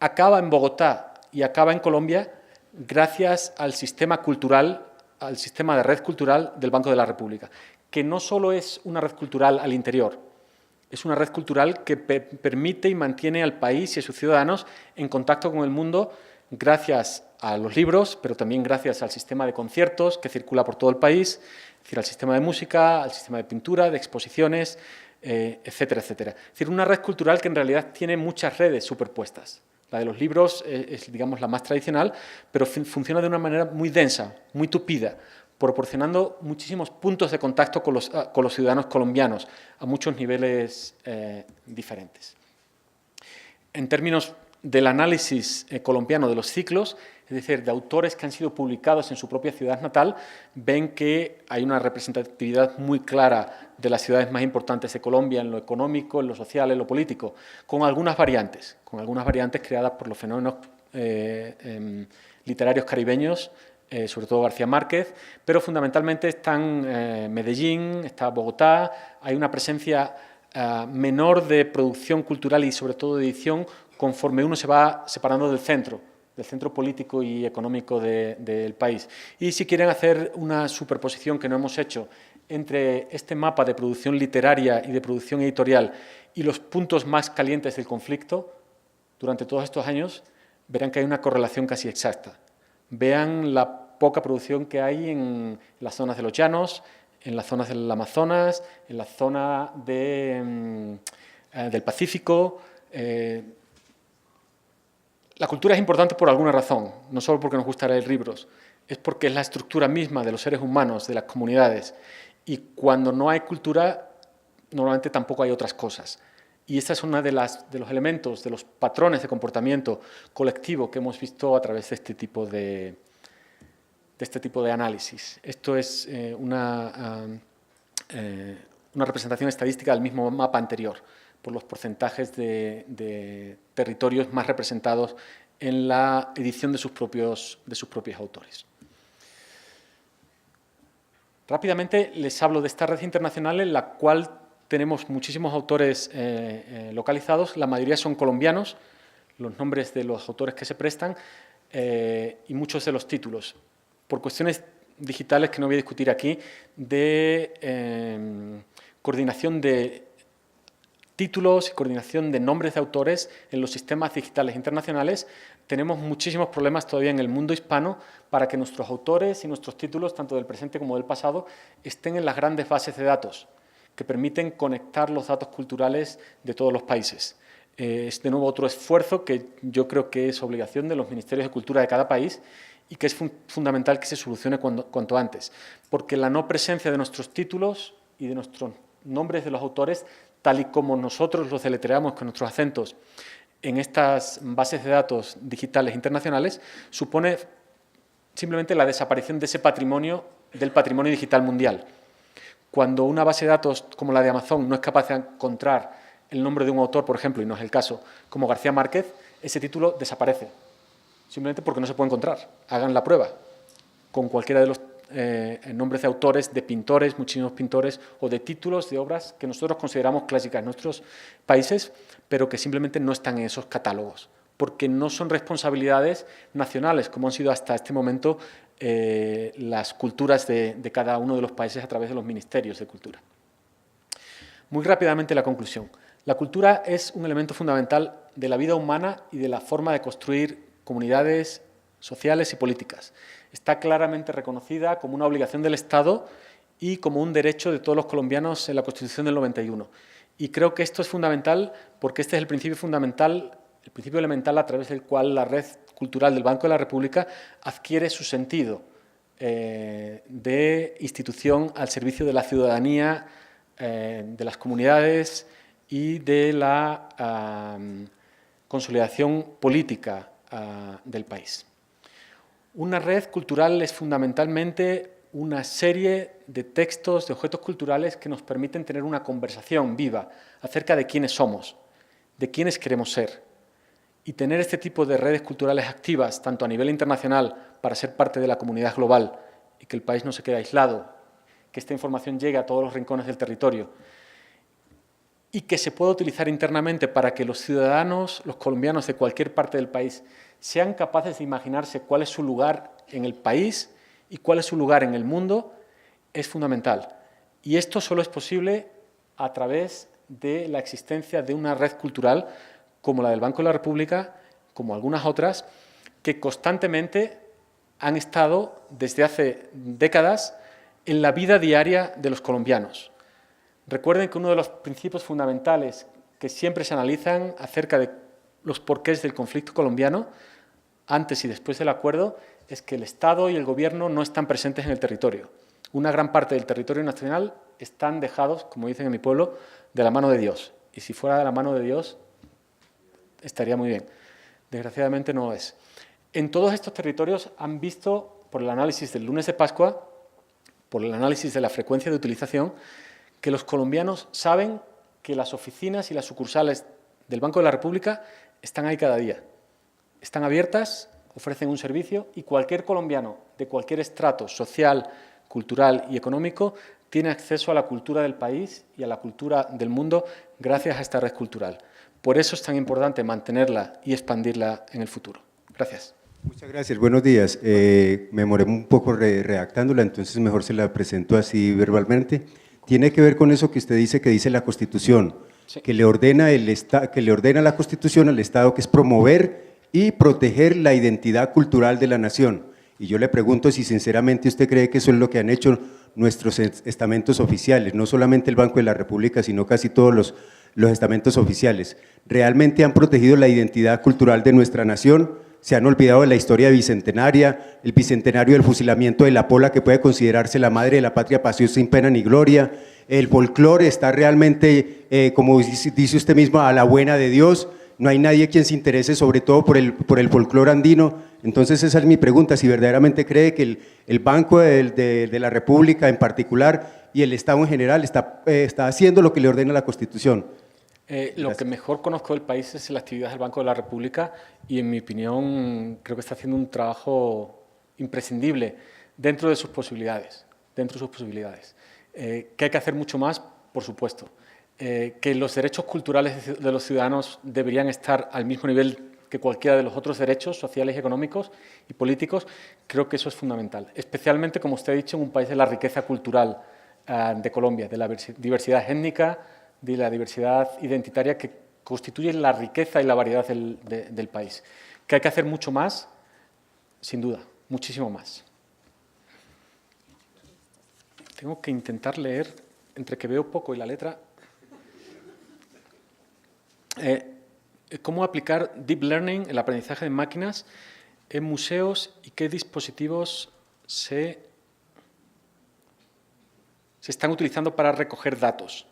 acaba en Bogotá y acaba en Colombia gracias al sistema cultural, al sistema de red cultural del Banco de la República, que no solo es una red cultural al interior, es una red cultural que permite y mantiene al país y a sus ciudadanos en contacto con el mundo gracias a los libros, pero también gracias al sistema de conciertos que circula por todo el país, es decir, al sistema de música, al sistema de pintura, de exposiciones, etcétera, etcétera. Es decir, una red cultural que en realidad tiene muchas redes superpuestas. La de los libros es, digamos, la más tradicional, pero funciona de una manera muy densa, muy tupida, proporcionando muchísimos puntos de contacto con los ciudadanos colombianos a muchos niveles diferentes. En términos del análisis colombiano de los ciclos, es decir, de autores que han sido publicados en su propia ciudad natal, ven que hay una representatividad muy clara de las ciudades más importantes de Colombia en lo económico, en lo social, en lo político, con algunas variantes creadas por los fenómenos literarios caribeños, sobre todo García Márquez, pero fundamentalmente están Medellín, está Bogotá, hay una presencia menor de producción cultural y sobre todo de edición conforme uno se va separando del centro político y económico del país. Y si quieren hacer una superposición que no hemos hecho entre este mapa de producción literaria y de producción editorial y los puntos más calientes del conflicto, durante todos estos años, verán que hay una correlación casi exacta. Vean la poca producción que hay en las zonas de los llanos, en las zonas del Amazonas, en la zona del Pacífico. La cultura es importante por alguna razón, no solo porque nos gusta leer libros, es porque es la estructura misma de los seres humanos, de las comunidades. Y cuando no hay cultura, normalmente tampoco hay otras cosas. Y esta es una de los elementos, de los patrones de comportamiento colectivo que hemos visto a través de este tipo de análisis. Esto es una representación estadística del mismo mapa anterior, por los porcentajes de territorios más representados en la edición de sus propios autores. Rápidamente les hablo de esta red internacional en la cual tenemos muchísimos autores localizados, la mayoría son colombianos, los nombres de los autores que se prestan y muchos de los títulos. Por cuestiones digitales que no voy a discutir aquí, de coordinación de títulos y coordinación de nombres de autores en los sistemas digitales internacionales, tenemos muchísimos problemas todavía en el mundo hispano para que nuestros autores y nuestros títulos, tanto del presente como del pasado, estén en las grandes bases de datos que permiten conectar los datos culturales de todos los países. Es de nuevo otro esfuerzo que yo creo que es obligación de los ministerios de cultura de cada país y que es fundamental que se solucione cuanto antes, porque la no presencia de nuestros títulos y de nuestros nombres de los autores, tal y como nosotros los deletreamos con nuestros acentos en estas bases de datos digitales internacionales, supone simplemente la desaparición de ese patrimonio, del patrimonio digital mundial. Cuando una base de datos como la de Amazon no es capaz de encontrar el nombre de un autor, por ejemplo, y no es el caso, como García Márquez, ese título desaparece, simplemente porque no se puede encontrar. Hagan la prueba con cualquiera de los nombres de autores, de pintores, muchísimos pintores, o de títulos de obras que nosotros consideramos clásicas en nuestros países, pero que simplemente no están en esos catálogos, porque no son responsabilidades nacionales, como han sido hasta este momento las culturas de cada uno de los países a través de los ministerios de cultura. Muy rápidamente la conclusión. La cultura es un elemento fundamental de la vida humana y de la forma de construir comunidades sociales y políticas. Está claramente reconocida como una obligación del Estado y como un derecho de todos los colombianos en la Constitución del 91. Y creo que esto es fundamental porque este es el principio fundamental, el principio elemental a través del cual la red cultural del Banco de la República adquiere su sentido de institución al servicio de la ciudadanía, de las comunidades y de la consolidación política del país. Una red cultural es fundamentalmente una serie de textos, de objetos culturales que nos permiten tener una conversación viva acerca de quiénes somos, de quiénes queremos ser. Y tener este tipo de redes culturales activas, tanto a nivel internacional, para ser parte de la comunidad global y que el país no se quede aislado, que esta información llegue a todos los rincones del territorio y que se pueda utilizar internamente para que los ciudadanos, los colombianos de cualquier parte del país, sean capaces de imaginarse cuál es su lugar en el país y cuál es su lugar en el mundo, es fundamental. Y esto solo es posible a través de la existencia de una red cultural como la del Banco de la República, como algunas otras, que constantemente han estado desde hace décadas en la vida diaria de los colombianos. Recuerden que uno de los principios fundamentales que siempre se analizan acerca de los porqués del conflicto colombiano, antes y después del acuerdo, es que el Estado y el Gobierno no están presentes en el territorio. Una gran parte del territorio nacional están dejados, como dicen en mi pueblo, de la mano de Dios. Y si fuera de la mano de Dios, estaría muy bien. Desgraciadamente no lo es. En todos estos territorios han visto, por el análisis del lunes de Pascua, por el análisis de la frecuencia de utilización, que los colombianos saben que las oficinas y las sucursales del Banco de la República están ahí cada día. Están abiertas, ofrecen un servicio y cualquier colombiano de cualquier estrato social, cultural y económico tiene acceso a la cultura del país y a la cultura del mundo gracias a esta red cultural. Por eso es tan importante mantenerla y expandirla en el futuro. Gracias. Muchas gracias, buenos días. Me demoré un poco redactándola, entonces mejor se la presento así verbalmente. Tiene que ver con eso que usted dice, que dice la Constitución, Sí. que le ordena la Constitución al Estado, que es promover y proteger la identidad cultural de la nación. Y yo le pregunto si sinceramente usted cree que eso es lo que han hecho nuestros estamentos oficiales, no solamente el Banco de la República, sino casi todos los estamentos oficiales. ¿Realmente han protegido la identidad cultural de nuestra nación? Se han olvidado de la historia bicentenaria, el bicentenario del fusilamiento de la Pola, que puede considerarse la madre de la patria, pasó sin pena ni gloria. El folclore está realmente, como dice usted mismo, a la buena de Dios. No hay nadie quien se interese sobre todo por el folclore andino. Entonces esa es mi pregunta, si verdaderamente cree que el Banco de la República en particular y el Estado en general está haciendo lo que le ordena la Constitución. Lo que mejor conozco del país es la actividad del Banco de la República y, en mi opinión, creo que está haciendo un trabajo imprescindible dentro de sus posibilidades. Que hay que hacer mucho más, por supuesto. Que los derechos culturales de los ciudadanos deberían estar al mismo nivel que cualquiera de los otros derechos sociales, económicos y políticos, creo que eso es fundamental. Especialmente, como usted ha dicho, en un país de la riqueza cultural de Colombia, de la diversidad étnica, de la diversidad identitaria que constituye la riqueza y la variedad del país. Que hay que hacer mucho más, sin duda, muchísimo más. Tengo que intentar leer, entre que veo poco y la letra, cómo aplicar Deep Learning, el aprendizaje de máquinas, en museos y qué dispositivos se están utilizando para recoger datos.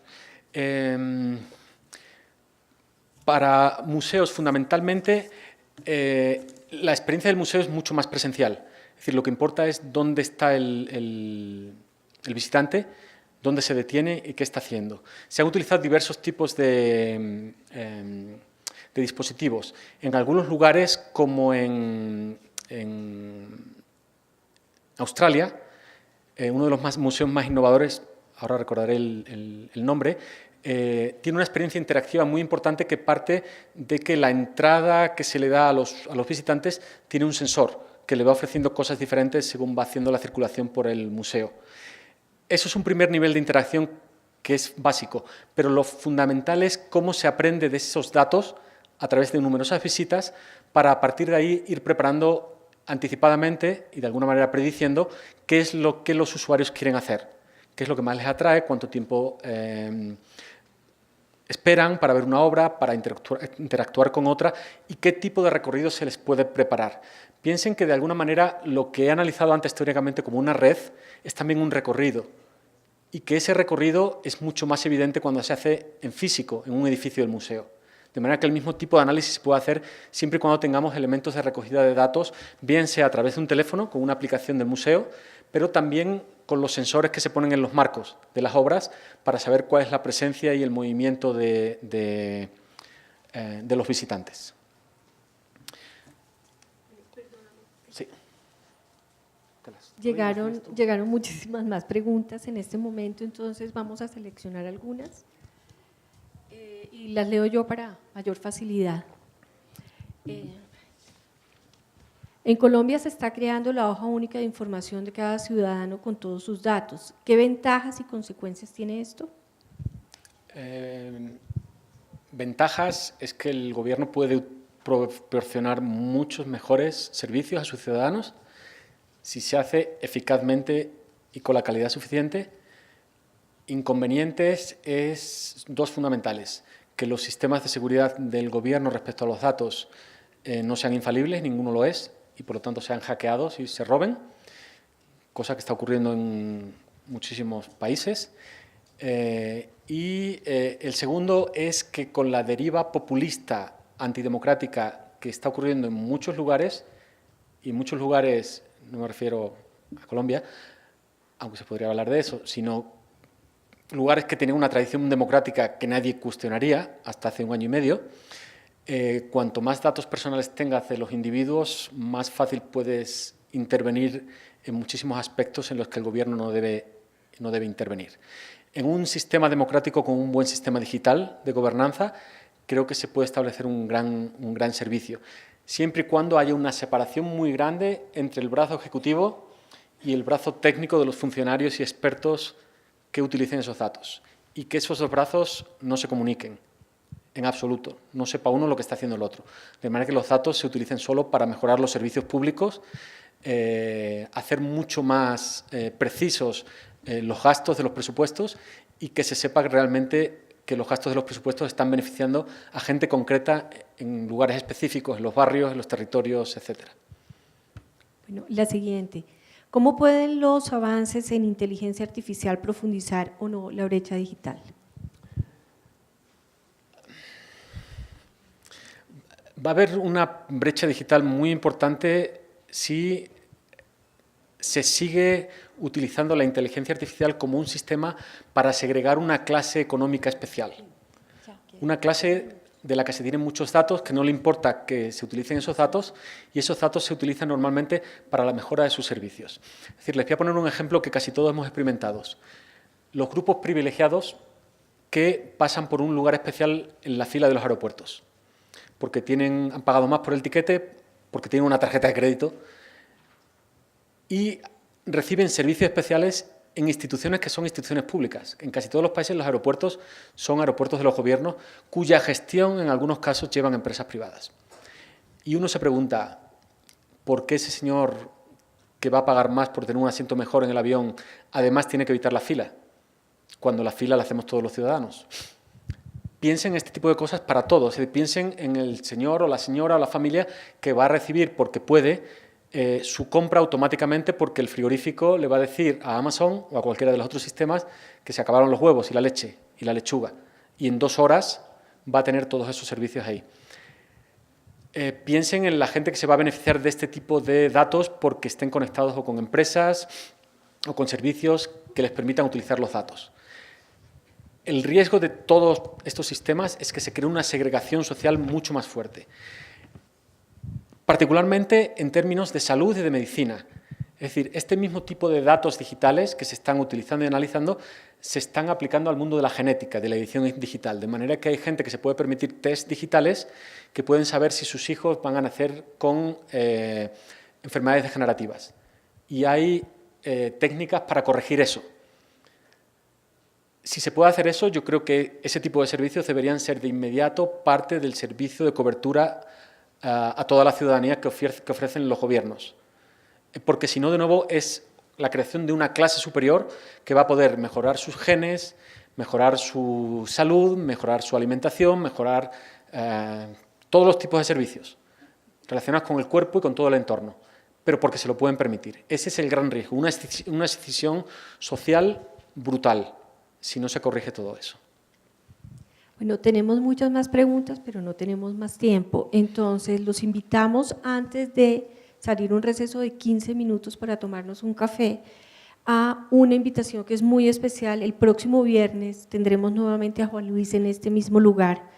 Para museos, fundamentalmente, la experiencia del museo es mucho más presencial. Es decir, lo que importa es dónde está el visitante, dónde se detiene y qué está haciendo. Se han utilizado diversos tipos de dispositivos. En algunos lugares, como en Australia, uno de los museos más innovadores, ahora recordaré el nombre, tiene una experiencia interactiva muy importante que parte de que la entrada que se le da a los visitantes tiene un sensor que le va ofreciendo cosas diferentes según va haciendo la circulación por el museo. Eso es un primer nivel de interacción que es básico, pero lo fundamental es cómo se aprende de esos datos a través de numerosas visitas para a partir de ahí ir preparando anticipadamente y de alguna manera prediciendo qué es lo que los usuarios quieren hacer, qué es lo que más les atrae, cuánto tiempo esperan para ver una obra, para interactuar con otra y qué tipo de recorrido se les puede preparar. Piensen que de alguna manera lo que he analizado antes teóricamente como una red es también un recorrido y que ese recorrido es mucho más evidente cuando se hace en físico, en un edificio del museo. De manera que el mismo tipo de análisis se puede hacer siempre y cuando tengamos elementos de recogida de datos, bien sea a través de un teléfono con una aplicación del museo, pero también con los sensores que se ponen en los marcos de las obras para saber cuál es la presencia y el movimiento de los visitantes. Sí. Llegaron muchísimas más preguntas en este momento, entonces vamos a seleccionar algunas y las leo yo para mayor facilidad. En Colombia se está creando la hoja única de información de cada ciudadano con todos sus datos. ¿Qué ventajas y consecuencias tiene esto? Ventajas es que el gobierno puede proporcionar muchos mejores servicios a sus ciudadanos si se hace eficazmente y con la calidad suficiente. Inconvenientes es dos fundamentales: que los sistemas de seguridad del gobierno respecto a los datos no sean infalibles, ninguno lo es, y por lo tanto sean hackeados y se roben, cosa que está ocurriendo en muchísimos países. El segundo es que con la deriva populista antidemocrática que está ocurriendo en muchos lugares, y en muchos lugares no me refiero a Colombia, aunque se podría hablar de eso, sino lugares que tienen una tradición democrática que nadie cuestionaría hasta hace un año y medio. Cuanto más datos personales tengas de los individuos, más fácil puedes intervenir en muchísimos aspectos en los que el gobierno no debe intervenir. En un sistema democrático con un buen sistema digital de gobernanza, creo que se puede establecer un gran servicio, siempre y cuando haya una separación muy grande entre el brazo ejecutivo y el brazo técnico de los funcionarios y expertos que utilicen esos datos, y que esos dos brazos no se comuniquen en absoluto, no sepa uno lo que está haciendo el otro, de manera que los datos se utilicen solo para mejorar los servicios públicos, hacer mucho más precisos los gastos de los presupuestos, y que se sepa realmente que los gastos de los presupuestos están beneficiando a gente concreta en lugares específicos, en los barrios, en los territorios, etcétera. Bueno, la siguiente. ¿Cómo pueden los avances en inteligencia artificial profundizar o no la brecha digital? Va a haber una brecha digital muy importante si se sigue utilizando la inteligencia artificial como un sistema para segregar una clase económica especial. Una clase de la que se tienen muchos datos, que no le importa que se utilicen esos datos, y esos datos se utilizan normalmente para la mejora de sus servicios. Es decir, les voy a poner un ejemplo que casi todos hemos experimentado. Los grupos privilegiados que pasan por un lugar especial en la fila de los aeropuertos, porque han pagado más por el tiquete, porque tienen una tarjeta de crédito, y reciben servicios especiales en instituciones que son instituciones públicas. En casi todos los países los aeropuertos son aeropuertos de los gobiernos, cuya gestión en algunos casos llevan empresas privadas. Y uno se pregunta, ¿por qué ese señor que va a pagar más por tener un asiento mejor en el avión además tiene que evitar la fila, cuando la fila la hacemos todos los ciudadanos? Piensen en este tipo de cosas para todos. Piensen en el señor o la señora o la familia que va a recibir, porque puede, su compra automáticamente, porque el frigorífico le va a decir a Amazon o a cualquiera de los otros sistemas que se acabaron los huevos y la leche y la lechuga, y en 2 horas va a tener todos esos servicios ahí. Piensen en la gente que se va a beneficiar de este tipo de datos porque estén conectados o con empresas o con servicios que les permitan utilizar los datos. El riesgo de todos estos sistemas es que se cree una segregación social mucho más fuerte, particularmente en términos de salud y de medicina. Es decir, este mismo tipo de datos digitales que se están utilizando y analizando se están aplicando al mundo de la genética, de la edición digital, de manera que hay gente que se puede permitir test digitales que pueden saber si sus hijos van a nacer con enfermedades degenerativas. Y hay técnicas para corregir eso. Si se puede hacer eso, yo creo que ese tipo de servicios deberían ser de inmediato parte del servicio de cobertura a toda la ciudadanía que ofrecen los gobiernos. Porque si no, de nuevo, es la creación de una clase superior que va a poder mejorar sus genes, mejorar su salud, mejorar su alimentación, mejorar todos los tipos de servicios relacionados con el cuerpo y con todo el entorno, pero porque se lo pueden permitir. Ese es el gran riesgo, una escisión social brutal, si no se corrige todo eso. Bueno, tenemos muchas más preguntas, pero no tenemos más tiempo. Entonces, los invitamos, antes de salir un receso de 15 minutos para tomarnos un café, a una invitación que es muy especial. El próximo viernes tendremos nuevamente a Juan Luis en este mismo lugar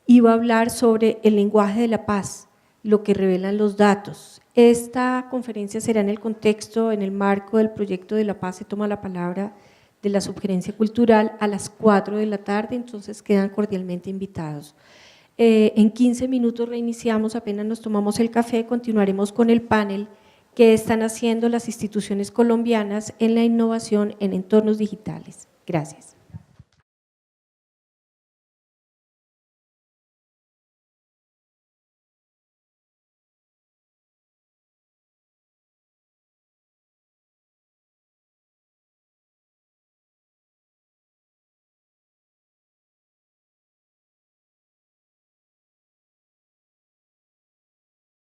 y va a hablar sobre el lenguaje de la paz, lo que revelan los datos. Esta conferencia será en el contexto, en el marco del proyecto de la paz se toma la palabra de la Subgerencia Cultural a las 4 de la tarde, entonces quedan cordialmente invitados. En 15 minutos reiniciamos, apenas nos tomamos el café, continuaremos con el panel que están haciendo las instituciones colombianas en la innovación en entornos digitales. Gracias.